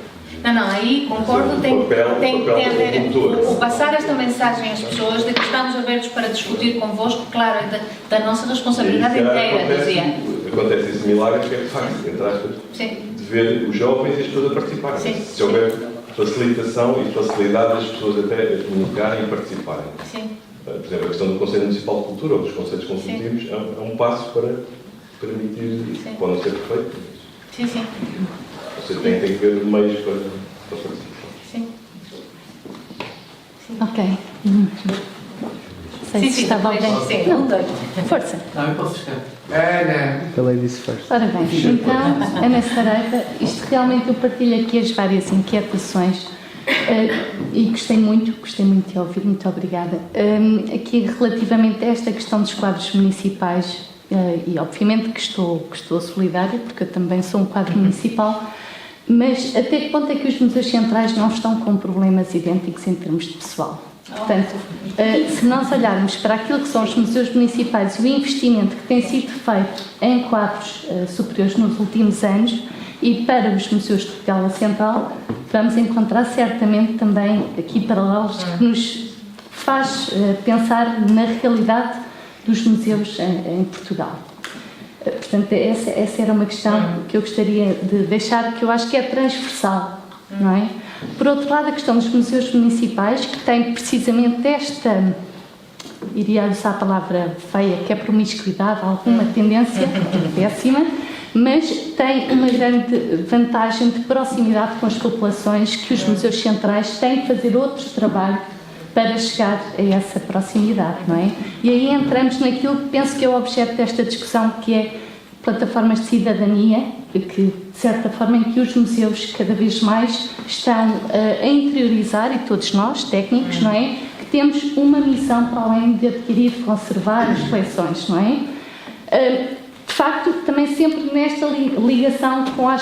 Não, aí concordo, tem a ver o passar esta mensagem às pessoas de que estamos abertos para discutir convosco, claro, da nossa responsabilidade inteira, dizia. Acontece esse milagre que é de facto, entre aspas, de ver os jovens e as pessoas a participarem. Sim. Se houver facilitação e facilidade das pessoas até a comunicarem e participarem. Sim. Por exemplo, a questão do Conselho Municipal de Cultura ou dos Conselhos Consultivos é um passo para permitir, pode não ser perfeito, mas você tem que ver meios para participar. Sim. Ok. Sei se estava bem. Sim, não dois. Força. Não, eu posso ficar. Falei disso first. Ora bem, então, Ana Saraiva, isto realmente eu partilho aqui as várias inquietações e gostei muito de ouvir, muito obrigada. Aqui relativamente a esta questão dos quadros municipais, e obviamente que estou solidária, porque eu também sou um quadro municipal, mas até que ponto é que os museus centrais não estão com problemas idênticos em termos de pessoal? Portanto, se nós olharmos para aquilo que são os museus municipais e o investimento que tem sido feito em quadros superiores nos últimos anos e para os museus de tutela central, vamos encontrar certamente também aqui paralelos que nos faz pensar na realidade dos museus em Portugal. Portanto, essa era uma questão que eu gostaria de deixar, que eu acho que é transversal, não é? Por outro lado, a questão dos museus municipais, que tem precisamente esta, iria usar a palavra feia, que é promiscuidade, alguma tendência péssima, mas tem uma grande vantagem de proximidade com as populações, que os museus centrais têm que fazer outro trabalho para chegar a essa proximidade, não é? E aí entramos naquilo que penso que é o objeto desta discussão, que é plataformas de cidadania, que de certa forma em que os museus cada vez mais estão a interiorizar, e todos nós, técnicos, não é? que temos uma missão para além de adquirir e conservar as coleções, não é? De facto, também sempre nesta ligação com a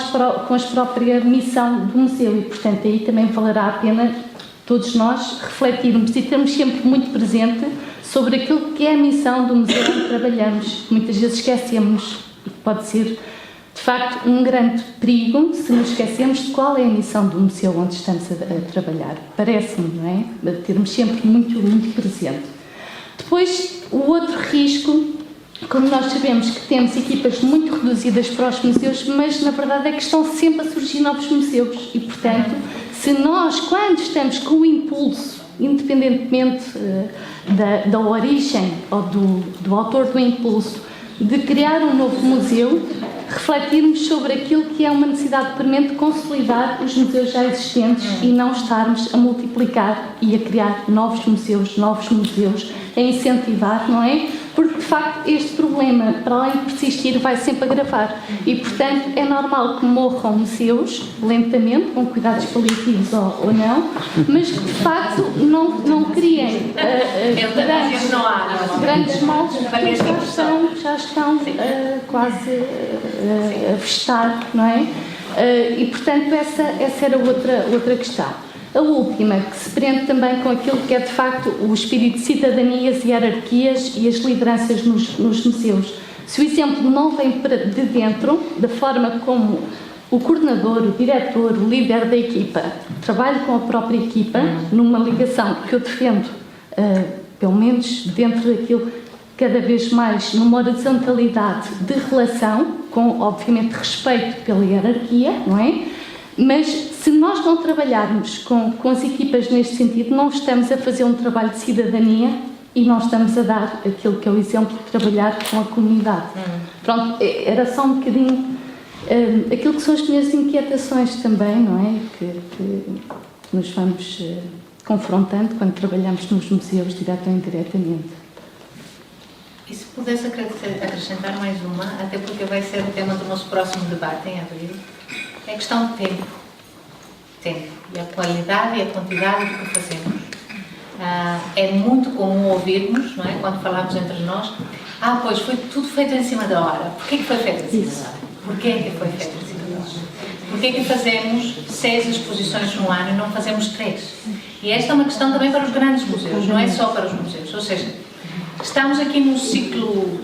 própria missão do museu e, portanto, aí também valerá a pena todos nós refletirmos e termos sempre muito presente sobre aquilo que é a missão do museu onde trabalhamos. Muitas vezes esquecemos, e pode ser, de facto, um grande perigo se nos esquecemos de qual é a missão do museu onde estamos a trabalhar. Parece-me, não é? Termos sempre muito, muito presente. Depois, o outro risco, como nós sabemos que temos equipas muito reduzidas para os museus, mas na verdade é que estão sempre a surgir novos museus e, portanto, se nós, quando estamos com o impulso, independentemente da origem ou do autor do impulso, de criar um novo museu, refletirmos sobre aquilo que é uma necessidade premente de consolidar os museus já existentes e não estarmos a multiplicar e a criar novos museus, a incentivar, não é? Porque, de facto, este problema, para além de persistir, vai sempre agravar. E, portanto, é normal que morram museus, lentamente, com cuidados paliativos ou não, mas que, de facto, não criem grandes moldes, porque já estão quase a festar, não é? E, portanto, essa era outra questão. A última, que se prende também com aquilo que é, de facto, o espírito de cidadanias e hierarquias e as lideranças nos museus. Se o exemplo não vem de dentro, da forma como o coordenador, o diretor, o líder da equipa trabalha com a própria equipa, numa ligação que eu defendo, pelo menos dentro daquilo, cada vez mais numa horizontalidade de relação, com, obviamente, respeito pela hierarquia, não é? Mas se nós não trabalharmos com as equipas neste sentido, não estamos a fazer um trabalho de cidadania e não estamos a dar aquilo que é o exemplo de trabalhar com a comunidade. Pronto, era só um bocadinho aquilo que são as minhas inquietações também, não é? Que nos vamos confrontando quando trabalhamos nos museus, direto ou indiretamente. E se pudesse acrescentar mais uma, até porque vai ser o tema do nosso próximo debate em abril, é a questão de tempo. Tempo. E a qualidade e a quantidade do que fazemos. É muito comum ouvirmos, não é? Quando falamos entre nós, pois foi tudo feito em cima da hora. Porquê que foi feito em cima da hora? Porquê que foi feito em cima da hora? Porquê que fazemos 6 exposições no ano e não fazemos 3? E esta é uma questão também para os grandes museus, não é só para os museus. Ou seja, estamos aqui num ciclo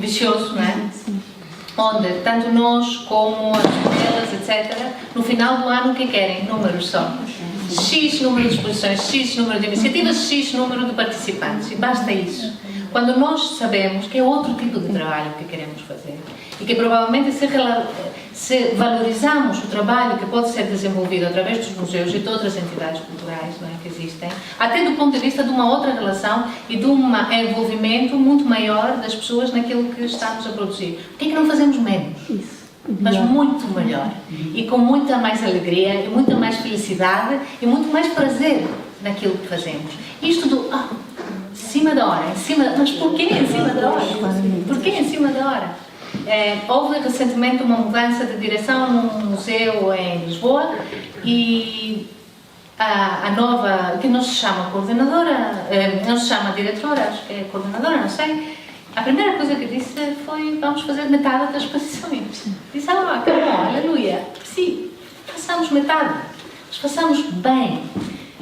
vicioso, não é? Onde tanto nós como as escolas, etc., no final do ano o que querem? Números só. X número de exposições, X número de iniciativas, X número de participantes. E basta isso. Quando nós sabemos que é outro tipo de trabalho que queremos fazer e que provavelmente se valorizamos o trabalho que pode ser desenvolvido através dos museus e de outras entidades culturais, não é, que existem, até do ponto de vista de uma outra relação e de um envolvimento muito maior das pessoas naquilo que estamos a produzir. Por que é que não fazemos menos? Isso. Mas muito melhor. E com muita mais alegria, e muita mais felicidade e muito mais prazer naquilo que fazemos. Isto do cima da hora, mas porquê em cima da hora? Porquê em cima da hora? Houve recentemente uma mudança de direção num museu em Lisboa e a nova, que não se chama coordenadora, não se chama diretora, acho que é coordenadora, não sei. A primeira coisa que disse foi: vamos fazer metade das exposições. Disse: aleluia, sim, façamos metade, mas façamos bem.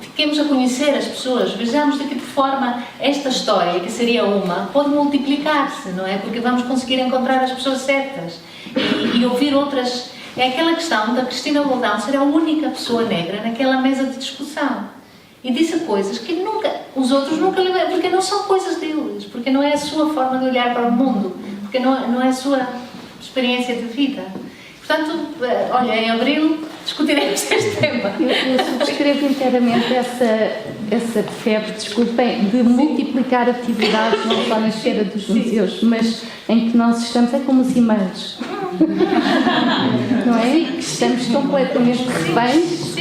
Fiquemos a conhecer as pessoas, vejamos de que forma esta história, que seria uma, pode multiplicar-se, não é? Porque vamos conseguir encontrar as pessoas certas e ouvir outras. É aquela questão da Cristina Goldão ser a única pessoa negra naquela mesa de discussão. E disse coisas que os outros nunca lhe leram, porque não são coisas deles, porque não é a sua forma de olhar para o mundo, porque não é a sua experiência de vida. Portanto, olha, em abril discutiremos este tema. Eu subscrevo inteiramente essa febre, desculpem, de multiplicar atividades, não só na esfera dos museus, mas em que nós estamos como os e-mails. Não é? Estamos completamente reféns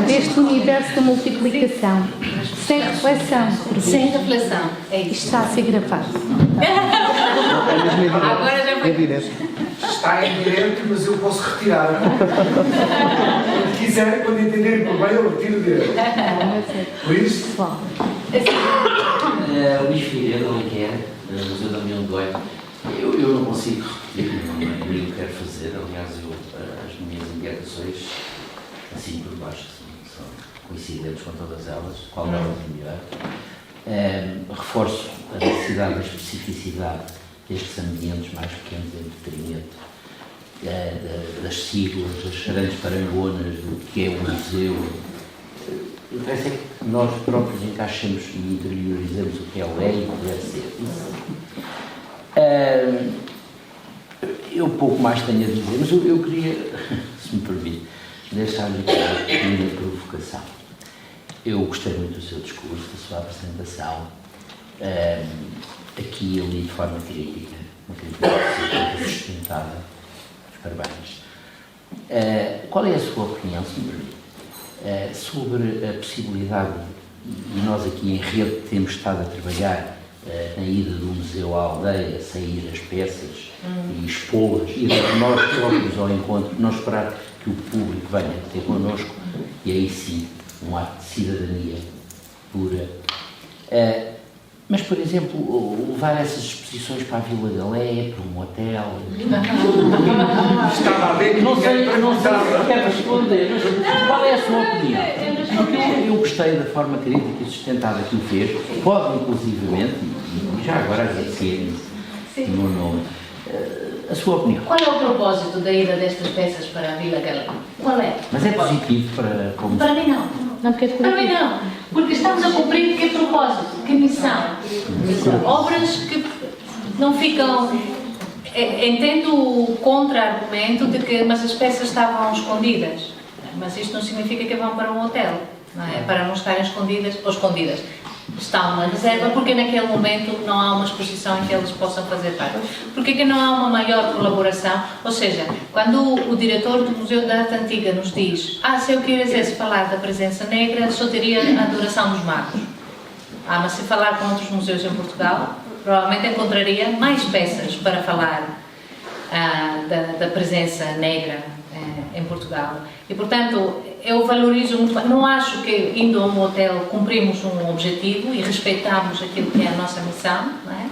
deste universo da multiplicação. Sem reflexão. Sem reflexão. Isto está a ser gravado. Agora já vai. Está em direto, mas eu posso retirar. quiserem, quando entenderem por bem, eu retiro o direito. Luís? Luís Figueiredo, Alenquer, Museu da União de Oito. Eu não consigo repetir, nem o quero fazer. Aliás, as minhas inquietações, assim por baixo, são coincidentes com todas elas, qual delas é melhor. Reforço a necessidade da especificidade destes ambientes mais pequenos em detrimento das siglas, das grandes parangonas do que é o museu. O que é que nós próprios encaixemos e interiorizamos o que é o e o que deve ser. Eu pouco mais tenho a dizer, mas eu queria, se me permite, deixar-lhe aqui uma pequena provocação. Eu gostei muito do seu discurso, da sua apresentação, aqui e ali de forma crítica, uma crítica sustentada. Parabéns. Qual é a sua opinião, se me permite, sobre a possibilidade, e nós aqui em rede temos estado a trabalhar na ida do museu à aldeia, sair as peças e expô-las, e nós próprios ao encontro, não esperar que o público venha ter connosco, e aí sim, um ato de cidadania pura. Mas, por exemplo, levar essas exposições para a Vila Galé, para um hotel... Estava a ver que não sei se quer responder, mas qual é a sua opinião? Porque eu gostei da forma crítica e sustentada que o fez, pode inclusivamente, e já agora agradecer o meu nome, a sua opinião. Qual é o propósito da ida destas peças para a Vila Galé? Qual é? Mas é positivo para... Como... Para mim não. Para mim não, porque estamos a cumprir que propósito, que missão. Obras que não ficam... Entendo o contra-argumento de que mas as peças estavam escondidas, mas isto não significa que vão para um hotel, não é? Para não estarem escondidas ou escondidas. Estão na reserva porque naquele momento não há uma exposição em que eles possam fazer parte. Porque que não há uma maior colaboração? Ou seja, quando o diretor do Museu da Arte Antiga nos diz se eu quisesse falar da presença negra, só teria a adoração dos magos. Mas se falar com outros museus em Portugal, provavelmente encontraria mais peças para falar da presença negra em Portugal. E, portanto, eu valorizo muito, não acho que indo a um hotel cumprimos um objetivo e respeitamos aquilo que é a nossa missão, não é?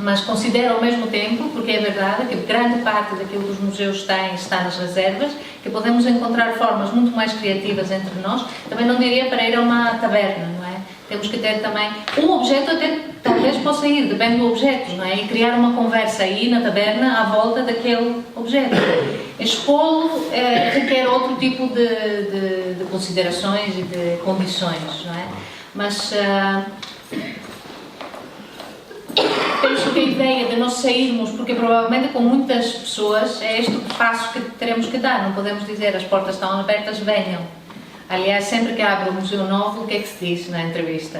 Mas considero ao mesmo tempo, porque é verdade que grande parte daquilo que os museus têm está nas reservas, que podemos encontrar formas muito mais criativas entre nós, também não diria para ir a uma taberna, não é? Temos que ter também um objeto, até talvez possa ir, depende do objeto, não é? E criar uma conversa aí na taberna à volta daquele objeto. Expô-lo requer outro tipo de considerações e de condições, não é? Mas penso que a ideia de nós sairmos, porque provavelmente com muitas pessoas é este o passo que teremos que dar, não podemos dizer as portas estão abertas, venham. Aliás, sempre que abre um museu novo, o que é que se diz na entrevista?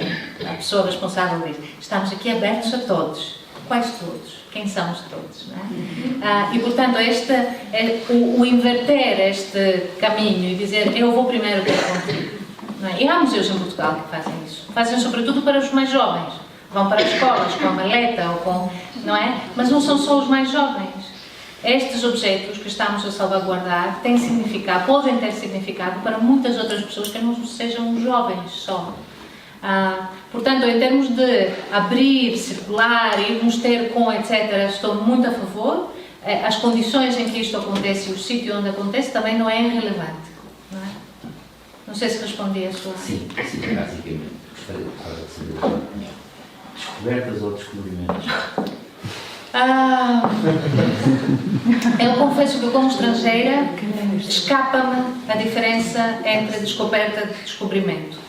A pessoa responsável diz, estamos aqui abertos a todos. Quais todos? Quem são os todos? Não é? E, portanto, o inverter este caminho e dizer, eu vou primeiro ter contigo. Não é? E há museus em Portugal que fazem isso. Fazem sobretudo para os mais jovens. Vão para escolas com a maleta ou com... não é? Mas não são só os mais jovens. Estes objetos que estamos a salvaguardar têm significado, podem ter significado para muitas outras pessoas que não sejam jovens só. Portanto, em termos de abrir, circular, irmos ter com, etc., estou muito a favor. As condições em que isto acontece e o sítio onde acontece também não é irrelevante. Não é? Não sei se respondi a sua... Sim, basicamente. Gostaria de saber a sua opinião. Descobertas ou descobrimentos? Eu confesso que, como estrangeira, escapa-me a diferença entre descoberta e descobrimento.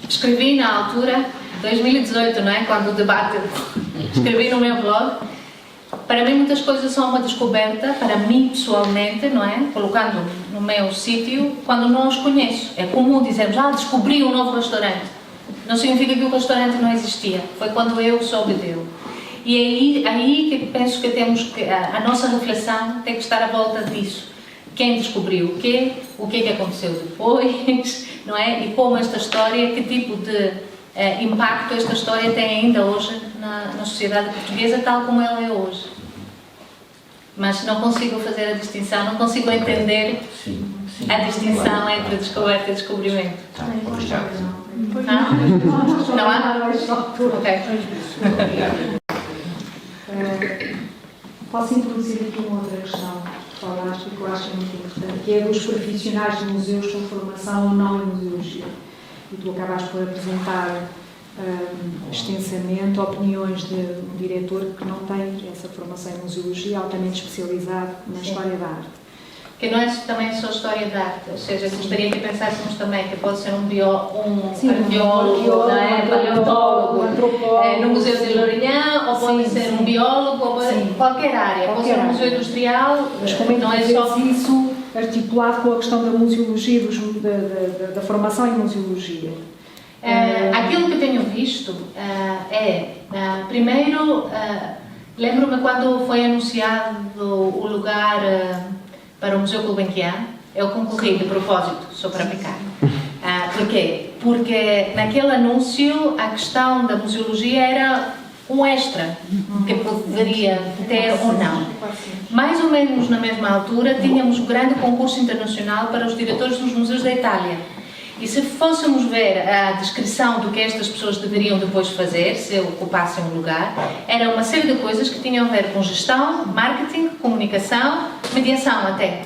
Escrevi na altura, 2018, não é? Quando o debate, escrevi no meu blog. Para mim, muitas coisas são uma descoberta, para mim pessoalmente, não é? Colocando no meu sítio, quando não os conheço. É comum dizermos, descobri um novo restaurante. Não significa que o restaurante não existia. Foi quando eu soube dele. E é aí que penso que temos que, a nossa reflexão tem que estar à volta disso. Quem descobriu o que é que aconteceu depois, não é? E como esta história, que tipo de impacto esta história tem ainda hoje na sociedade portuguesa, tal como ela é hoje. mas não consigo fazer a distinção, não consigo entender a distinção entre descoberta e descobrimento. Não há? Ok. Posso introduzir aqui uma outra questão que falaste e que eu acho muito importante, que é dos profissionais de museus com formação ou não em museologia. E tu acabaste por apresentar extensamente opiniões de um diretor que não tem essa formação em museologia, altamente especializado na história da arte. Que não é também só história da arte, ou seja, gostaria que pensássemos também que pode ser um arqueólogo, paleontólogo, no Museu de Lourinhã, ou pode ser um biólogo, ou pode, qualquer área, pode ser um museu industrial, mas como não é só isso articulado com a questão da museologia, da formação em museologia. Aquilo que tenho visto primeiro, lembro-me quando foi anunciado o lugar para o Museu Gulbenkian, eu concorri de propósito, só para picar. Porquê? Porque naquele anúncio a questão da museologia era um extra que poderia ter ou não. Mais ou menos na mesma altura tínhamos o grande concurso internacional para os diretores dos museus da Itália. E se fôssemos ver a descrição do que estas pessoas deveriam depois fazer, se ocupassem um lugar, era uma série de coisas que tinham a ver com gestão, marketing, comunicação, mediação até.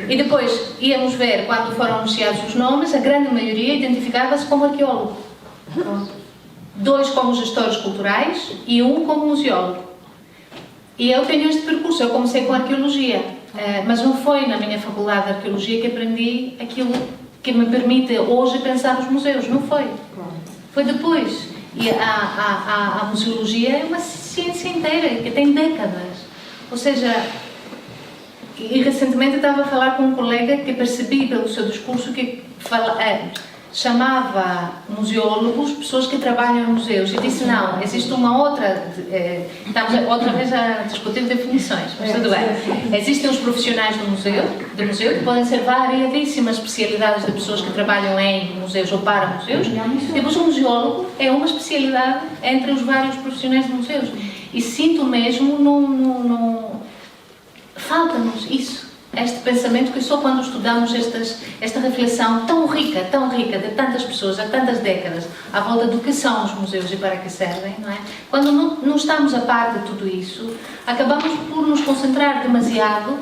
E depois íamos ver, quando foram anunciados os nomes, a grande maioria identificava-se como arqueólogo. 2 como gestores culturais e 1 como museólogo. E eu tenho este percurso, eu comecei com arqueologia, mas não foi na minha faculdade de arqueologia que aprendi aquilo que me permite hoje pensar os museus, não foi. Foi depois. E a museologia é uma ciência inteira, que tem décadas. Ou seja, e recentemente estava a falar com um colega que percebi pelo seu discurso que chamava museólogos pessoas que trabalham em museus e disse não, existe uma outra, estamos outra vez a discutir definições, mas tudo bem. Existem os profissionais do museu, que podem ser variadíssimas especialidades de pessoas que trabalham em museus ou para museus, e depois o museólogo é uma especialidade entre os vários profissionais de museus. E sinto mesmo, falta-nos isso. Este pensamento que só quando estudamos esta reflexão tão rica de tantas pessoas há tantas décadas à volta do que são os museus e para que servem, não é? Quando não estamos a par de tudo isso, acabamos por nos concentrar demasiado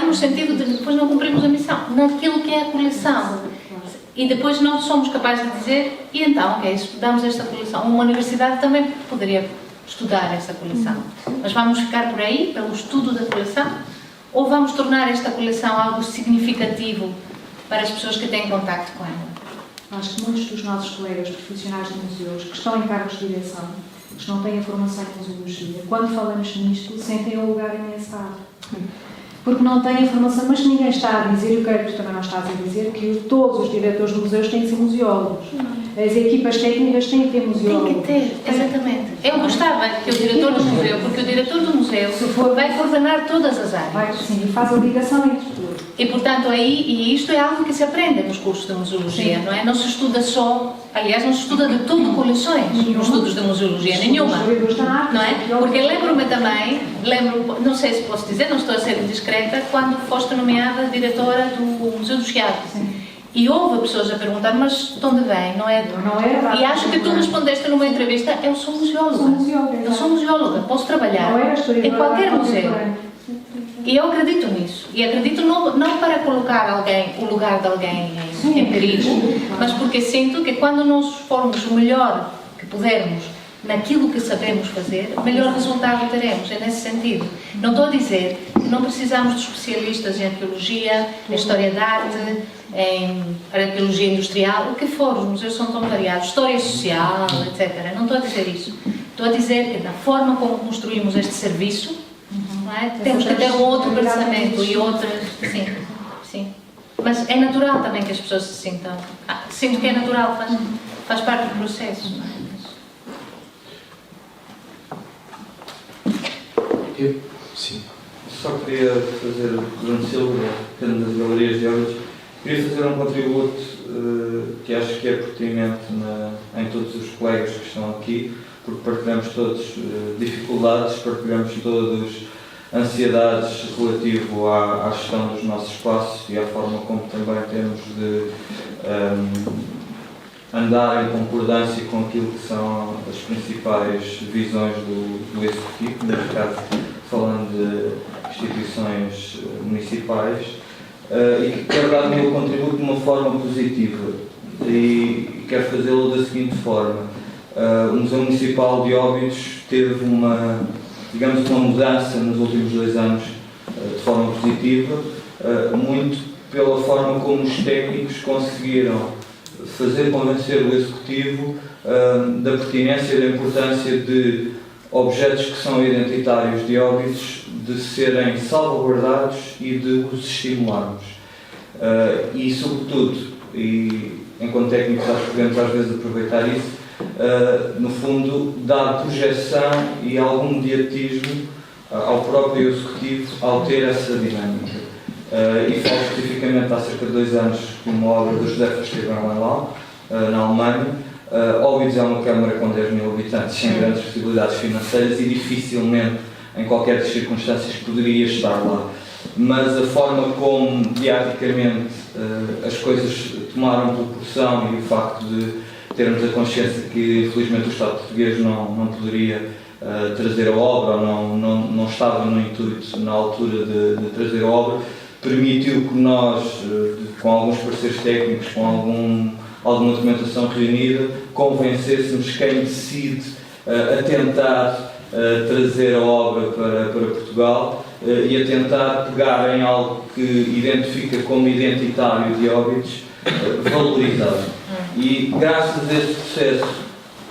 no sentido de depois não cumprirmos a missão, naquilo que é a coleção. E depois não somos capazes de dizer, e então, ok, estudamos esta coleção. Uma universidade também poderia estudar esta coleção, mas vamos ficar por aí, pelo estudo da coleção? Ou vamos tornar esta coleção algo significativo para as pessoas que têm contacto com ela? Acho que muitos dos nossos colegas profissionais de museus que estão em cargos de direção, que não têm a formação em museologia, quando falamos nisto, sentem um lugar ameaçado. Porque não têm a formação, mas ninguém está a dizer, eu quero que tu também não estás a dizer, que todos os diretores de museus têm que ser museólogos. As equipas técnicas têm que ter museólogos. Tem que ter, exatamente. Eu gostava que o diretor do museu, porque o diretor do museu vai coordenar todas as áreas. Sim, e faz a ligação entre tudo. E, portanto, e isto é algo que se aprende nos cursos de museologia, não é? Não se estuda só, aliás, não se estuda de todo coleções nos estudos de museologia, nenhuma. Não é? Porque lembro-me também, não sei se posso dizer, não estou a ser indiscreta, quando foste nomeada diretora do Museu do Chiado. E houve pessoas a perguntar, mas de onde vem? Não é? E acho que tu respondeste numa entrevista, eu sou museóloga. Eu sou museóloga, posso trabalhar em qualquer museu. E eu acredito nisso. E acredito não para colocar o lugar de alguém em perigo, mas porque sinto que quando nós formos o melhor que pudermos naquilo que sabemos fazer, melhor resultado teremos. É nesse sentido. Não estou a dizer que não precisamos de especialistas em arqueologia, em história da arte, em arqueologia industrial, o que for. Os museus são tão variados, história social, etc. Não estou a dizer isso. Estou a dizer que da forma como construímos este serviço, não é? Temos que ter um outro pensamento e outras... Sim. Mas é natural também que as pessoas se sintam... Sinto que é natural, faz parte do processo. Não é? Sim. Só queria fazer, Bruno Silva, das Galerias de Óbidos, queria fazer um contributo que acho que é pertinente em todos os colegas que estão aqui, porque partilhamos todos dificuldades, partilhamos todos ansiedades relativo à gestão dos nossos espaços e à forma como também temos de andar em concordância com aquilo que são as principais visões do Executivo, neste caso falando de instituições municipais, e que quero dar o meu contributo de uma forma positiva e quero fazê-lo da seguinte forma. O Museu Municipal de Óbidos teve uma mudança nos últimos 2 anos de forma positiva, muito pela forma como os técnicos conseguiram fazer convencer o Executivo da pertinência e da importância de objetos que são identitários de Óbidos de serem salvaguardados e de os estimularmos. E, sobretudo, e enquanto técnicos acho que podemos às vezes aproveitar isso, no fundo, dar projeção e algum mediatismo ao próprio Executivo ao ter essa dinâmica. E falo especificamente há cerca de 2 anos de uma obra do José Festeiro na Alemanha. Óbidos é uma câmara com 10 mil habitantes, sem grandes possibilidades financeiras e dificilmente, em qualquer das circunstâncias, poderia estar lá. Mas a forma como, mediaticamente, as coisas tomaram proporção e o facto de termos a consciência que, infelizmente, o Estado português não poderia trazer a obra, ou não estava no intuito, na altura de trazer a obra, permitiu que nós, com alguns parceiros técnicos, com alguma documentação reunida, convencêssemos quem decide a tentar trazer a obra para Portugal e a tentar pegar em algo que identifica como identitário de Óbidos, valorizar. E graças a este processo,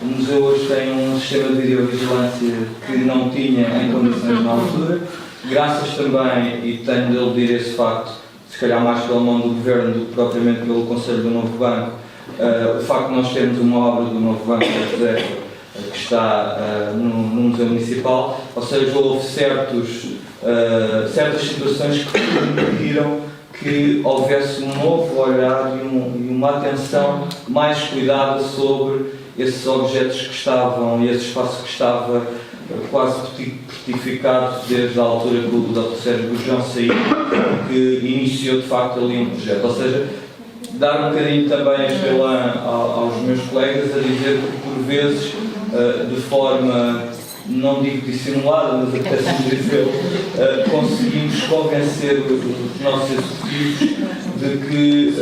o museu hoje tem um sistema de videovigilância que não tinha em condições na altura. Graças também, e tenho de aludir esse facto, se calhar mais pela mão do Governo do que propriamente pelo Conselho do Novo Banco, o facto de nós termos uma obra do Novo Banco da Reserva que está no Museu Municipal, ou seja, houve certas situações que permitiram que houvesse um novo olhar e uma atenção mais cuidada sobre esses objetos que estavam e esse espaço que estava quase portificado desde a altura que o Dr. Sérgio Gurjão saiu, que iniciou de facto ali um projeto. Ou seja, dar um bocadinho também a estrela aos meus colegas a dizer que por vezes, de forma, não digo dissimulada, mas até se dizer, conseguimos convencer os nossos executivos de que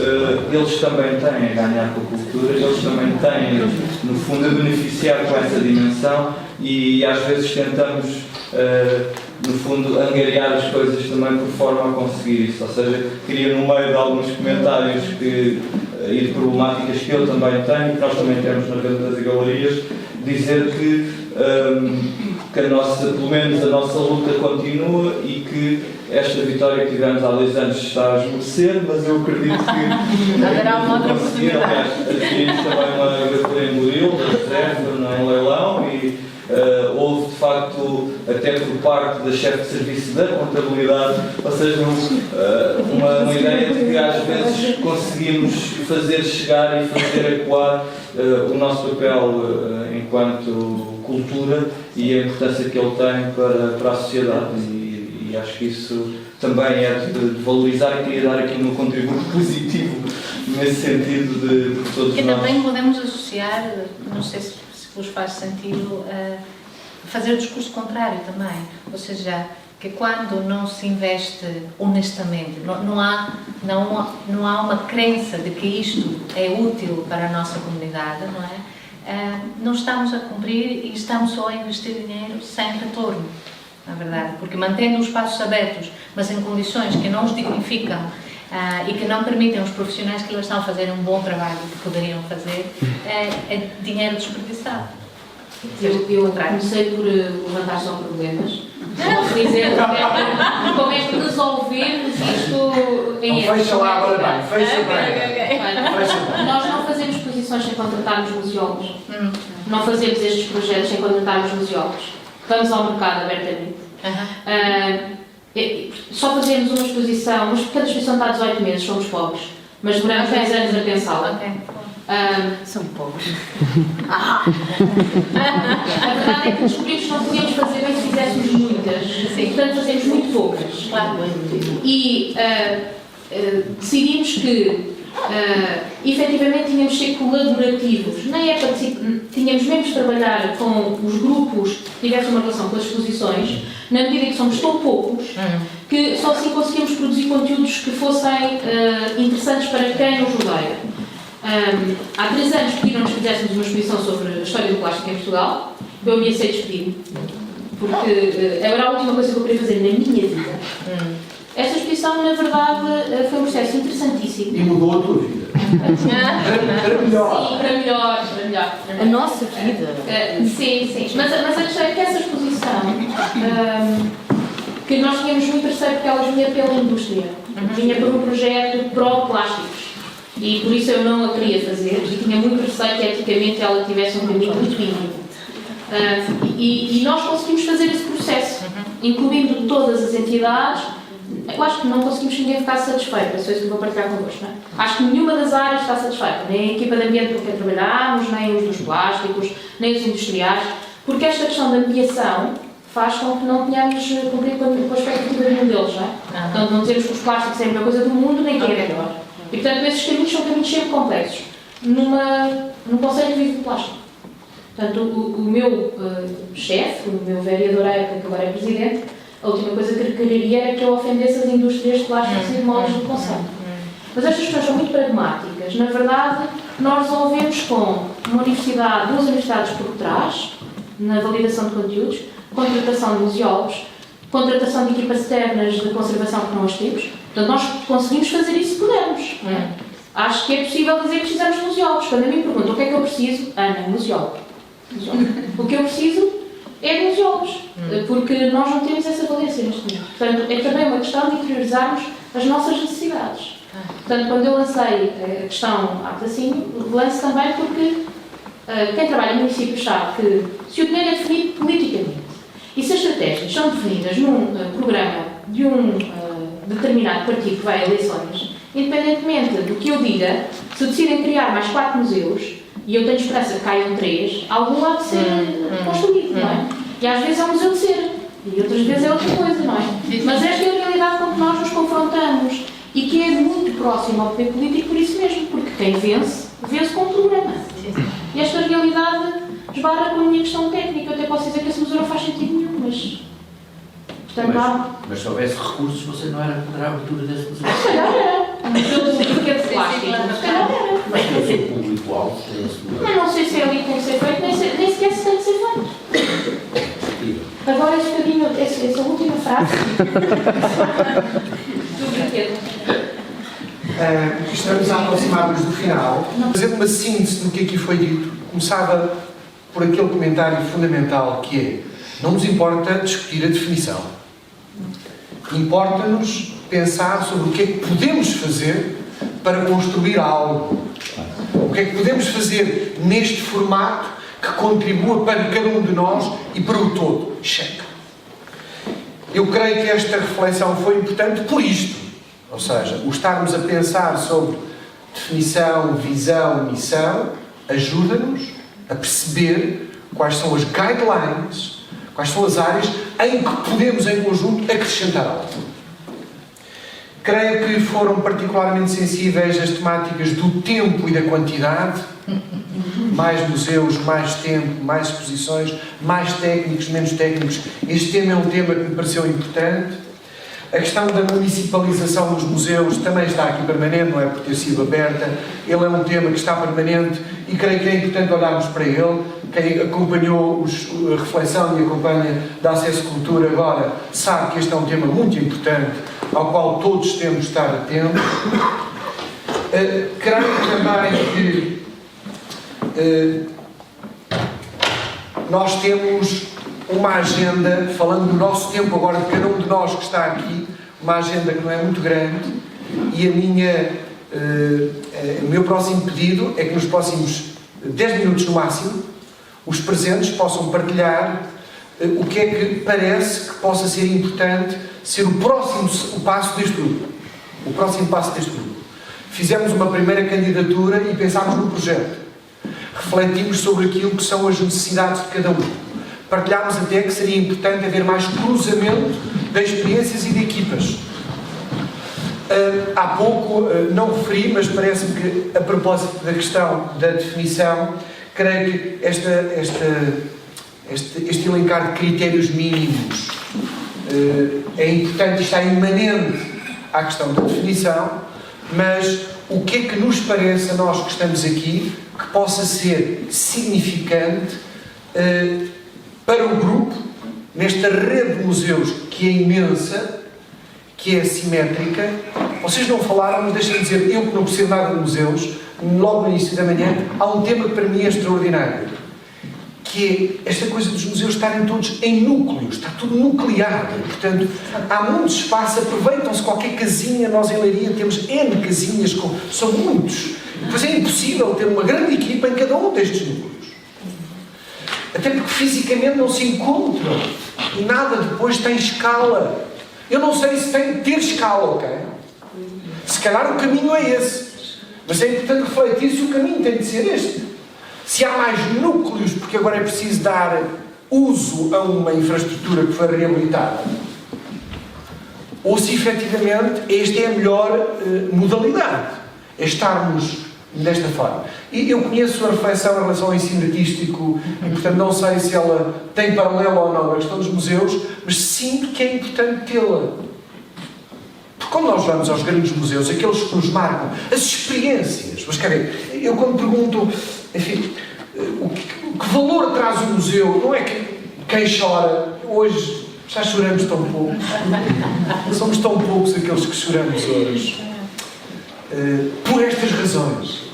eles também têm a ganhar com a cultura, eles também têm, no fundo, a beneficiar com essa dimensão e às vezes tentamos, no fundo, angariar as coisas também por forma a conseguir isso. Ou seja, queria, no meio de alguns comentários e de problemáticas que eu também tenho, que nós também temos na rede das galerias, dizer que pelo menos a nossa luta continua e que esta vitória que tivemos há 2 anos está a esmorecer, mas eu acredito que haverá uma outra oportunidade. Aliás, adquirimos também uma gravatura em Murilo, da Reserva, num leilão, e houve de facto, até por parte da chefe de serviço da contabilidade, ou seja, uma ideia de que às vezes conseguimos fazer chegar e fazer ecoar o nosso papel enquanto cultura e a importância que ele tem para a sociedade. E acho que isso também é de valorizar e queria dar aqui um contributo positivo nesse sentido de todos nós. E também podemos associar, não sei se vos faz sentido, fazer o discurso contrário também. Ou seja, que quando não se investe honestamente, não há uma crença de que isto é útil para a nossa comunidade, não é? Não estamos a cumprir e estamos só a investir dinheiro sem retorno, na verdade, porque mantendo os espaços abertos, mas em condições que não os dignificam e que não permitem aos profissionais que lá estão a fazer um bom trabalho que poderiam fazer, é dinheiro desperdiçado. Eu comecei por levantar só problemas. Como é que resolvemos isto em euros? Fecha lá agora bem, fecha bem. Nós não fazemos exposições sem contratarmos museólogos. Não fazemos estes projetos sem contratarmos museólogos. Vamos ao mercado abertamente. Só fazemos uma exposição, mas porque a exposição está há 18 meses, somos pobres. Mas demoramos 10 anos a pensá-la. São poucos. A verdade é que descobrimos que não podíamos fazer bem se fizéssemos muitas, portanto fazemos muito poucas. E decidimos que efetivamente tínhamos de ser colaborativos. Nem é tínhamos mesmo de trabalhar com os grupos que tivessem uma relação com as exposições, na medida em que somos tão poucos que só assim conseguimos produzir conteúdos que fossem interessantes para quem nos rodeia. Há 3 anos pediram-nos que fizéssemos uma exposição sobre a história do plástico em Portugal. Eu ameacei despedir-me, porque era a última coisa que eu queria fazer na minha vida. Esta exposição, na verdade, foi um processo interessantíssimo. E mudou a tua vida. Para melhor. Sim, para melhor. A nossa vida. Sim. Mas a questão é que essa exposição, que nós tínhamos muito receio porque ela vinha pela indústria, vinha por um projeto pró-plásticos. E por isso eu não a queria fazer e tinha muito receio que eticamente ela tivesse um caminho muito íngreme. E nós conseguimos fazer esse processo, incluindo todas as entidades. Eu acho que não conseguimos ninguém ficar satisfeito, é só isso que eu vou partilhar convosco, não é? Acho que nenhuma das áreas está satisfeita, nem a equipa de ambiente com quem trabalhamos, nem os dos plásticos, nem os industriais, porque esta questão da mediação faz com que não tenhamos cumprido com a expectativa de nenhum deles, não é? Portanto, não dizemos que os plásticos é a melhor coisa do mundo, nem quem é melhor. E, portanto, esses caminhos são caminhos sempre complexos, num conceito que vive do plástico. Portanto, o meu chefe, o meu vereador à época, que agora é presidente, a última coisa que quereria era que eu ofendesse as indústrias de plásticos e de modos de consumo. Mas estas questões são muito pragmáticas. Na verdade, nós resolvemos com uma universidade, 2 universidades por trás, na validação de conteúdos, contratação de museólogos, contratação de equipas externas de conservação que não as temos. Portanto, nós conseguimos fazer isso se pudermos. Acho que é possível dizer que precisamos de museólogos. Quando a mim perguntam o que é que eu preciso, Ana, museólogo. O que eu preciso é de museólogos, porque nós não temos essa valência neste momento. Portanto, é também uma questão de interiorizarmos as nossas necessidades. Portanto, quando eu lancei a questão Arte Assim, lanço também porque quem trabalha no município sabe que se o dinheiro é definido politicamente e se as estratégias são definidas num programa de um determinado partido que vai a eleições, independentemente do que eu diga, se decidem criar mais 4 museus, e eu tenho esperança que caiam 3, algum há de ser construído, não é? E às vezes é um museu de cera, e outras vezes é outra coisa, não é? Mas esta é a realidade com que nós nos confrontamos e que é muito próxima ao poder político por isso mesmo, porque quem vence, vence com o programa. E esta realidade esbarra com a minha questão técnica. Eu até posso dizer que esse museu não faz sentido nenhum, mas... Mas se houvesse recursos, você não era contra a abertura desse museu? Se calhar era. Um museu de plástico. Se calhar era. Mas o seu público-alvo tem esse museu. Mas não sei se é ali que tem que ser feito, nem sequer se tem que ser feito. Agora esse bocadinho, essa última frase. Do brinquedo. Estamos a aproximar-nos do final. Fazendo uma síntese do que aqui foi dito, começava por aquele comentário fundamental que é: não nos importa discutir a definição. Importa-nos pensar sobre o que é que podemos fazer para construir algo. O que é que podemos fazer neste formato que contribua para cada um de nós e para o todo. Checa. Eu creio que esta reflexão foi importante por isto. Ou seja, o estarmos a pensar sobre definição, visão, missão, ajuda-nos a perceber quais são as guidelines, quais são as áreas em que podemos, em conjunto, acrescentar algo. Creio que foram particularmente sensíveis as temáticas do tempo e da quantidade. Mais museus, mais tempo, mais exposições, mais técnicos, menos técnicos. Este tema é um tema que me pareceu importante. A questão da municipalização dos museus também está aqui permanente, não é por ter sido aberta. Ele é um tema que está permanente e creio que é importante olharmos para ele. Quem acompanhou a reflexão e acompanha da Acesso Cultura agora sabe que este é um tema muito importante, ao qual todos temos de estar atentos. Creio também que nós temos uma agenda, falando do nosso tempo agora, de cada um de nós que está aqui, uma agenda que não é muito grande, e o meu próximo pedido é que nos próximos 10 minutos no máximo, os presentes possam partilhar o que é que parece que possa ser importante ser o próximo passo deste grupo. O próximo passo deste grupo. Fizemos uma primeira candidatura e pensámos no projeto. Refletimos sobre aquilo que são as necessidades de cada um. Partilhámos até que seria importante haver mais cruzamento de experiências e de equipas. Há pouco, não referi, mas parece-me que, a propósito da questão da definição, creio que este elencar de critérios mínimos é importante e está imanente à questão da definição, mas o que é que nos parece a nós que estamos aqui que possa ser significante para o grupo, nesta rede de museus que é imensa, que é assimétrica. Vocês não falaram, mas deixem-me dizer, eu que não percebo nada de museus, logo no início da manhã, há um tema que para mim é extraordinário, que é esta coisa dos museus estarem todos em núcleos, está tudo nucleado, portanto, há muito espaço, aproveitam-se qualquer casinha, nós em Leiria temos N casinhas, são muitos, depois é impossível ter uma grande equipa em cada um destes núcleos. Até porque fisicamente não se encontram e nada depois tem escala. Eu não sei se tem de ter escala, ok? Se calhar o caminho é esse. Mas é importante refletir se o caminho tem de ser este. Se há mais núcleos, porque agora é preciso dar uso a uma infraestrutura que foi reabilitada, ou se efetivamente esta é a melhor modalidade, é estarmos desta forma. E eu conheço a reflexão em relação ao ensino artístico e, portanto, não sei se ela tem paralelo ou não na questão dos museus, mas sinto que é importante tê-la. Porque quando nós vamos aos grandes museus, aqueles que nos marcam, as experiências, mas quer ver, eu quando pergunto, enfim, que valor traz o museu, não é que quem chora, hoje já choramos tão pouco, somos tão poucos aqueles que choramos hoje, por estas razões.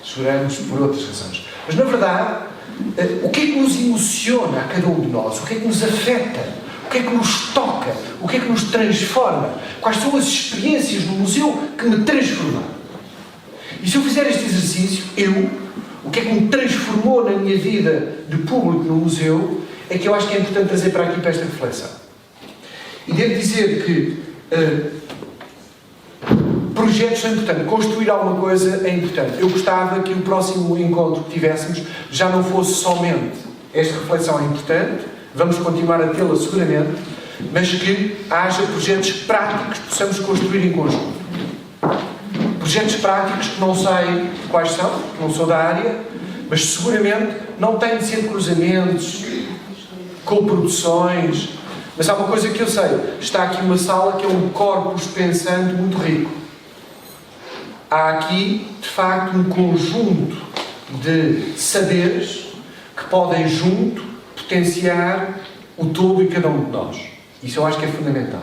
Choramos por outras razões. Mas, na verdade, o que é que nos emociona a cada um de nós? O que é que nos afeta? O que é que nos toca? O que é que nos transforma? Quais são as experiências no museu que me transformaram? E se eu fizer este exercício, o que é que me transformou na minha vida de público no museu, é que eu acho que é importante trazer para aqui, para esta reflexão. E devo dizer que projetos são importantes, construir alguma coisa é importante. Eu gostava que o próximo encontro que tivéssemos já não fosse somente esta reflexão é importante, vamos continuar a tê-la seguramente, mas que haja projetos práticos que possamos construir em conjunto. Projetos práticos que não sei quais são, não sou da área, mas seguramente não têm de ser cruzamentos, coproduções, mas há uma coisa que eu sei, está aqui uma sala que é um corpus pensante muito rico. Há aqui, de facto, um conjunto de saberes que podem junto potenciar o todo e cada um de nós. Isso eu acho que é fundamental.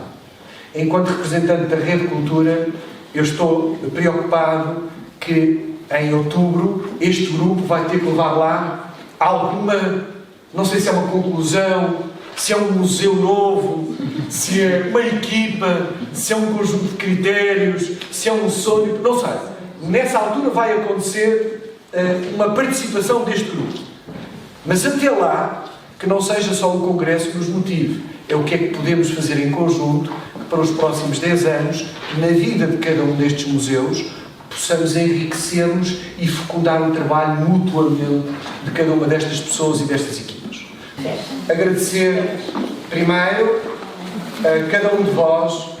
Enquanto representante da Rede Cultura, eu estou preocupado que em outubro este grupo vai ter que levar lá alguma, não sei se é uma conclusão, se é um museu novo, se é uma equipa, se é um conjunto de critérios, se é um sonho, não sei. Nessa altura vai acontecer uma participação deste grupo. Mas até lá, que não seja só o Congresso que nos motive, é o que é que podemos fazer em conjunto, que para os próximos 10 anos, na vida de cada um destes museus, possamos enriquecer-nos e fecundar o trabalho mutuamente de cada uma destas pessoas e destas equipas. Agradecer primeiro a cada um de vós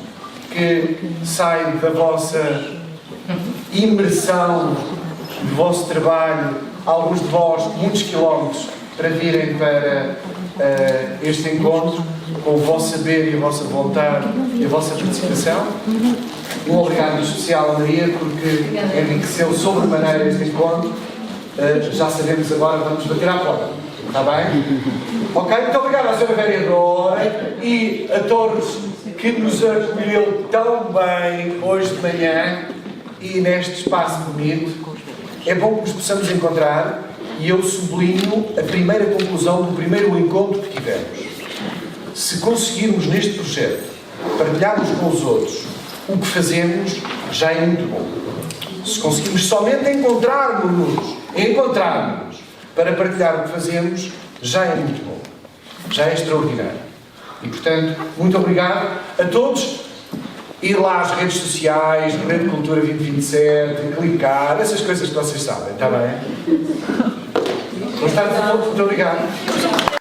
que sai da vossa imersão, do vosso trabalho, alguns de vós muitos quilómetros para virem para este encontro, com o vosso saber e a vossa vontade e a vossa participação. Um obrigado especial a Maria, porque enriqueceu sobremaneira este encontro. Já sabemos agora, vamos bater à porta. Está bem? Ok? Muito obrigado à Sra. Vereadora e a todos que nos acolheu tão bem hoje de manhã e neste espaço bonito. É bom que nos possamos encontrar e eu sublinho a primeira conclusão do primeiro encontro que tivemos. Se conseguirmos neste projeto partilharmos com os outros o que fazemos, já é muito bom. Se conseguirmos somente encontrarmos para partilhar o que fazemos, já é muito bom. Já é extraordinário. E, portanto, muito obrigado a todos. ir lá às redes sociais, Rede Cultura 2027, clicar, essas coisas que vocês sabem, está bem? Muito obrigado.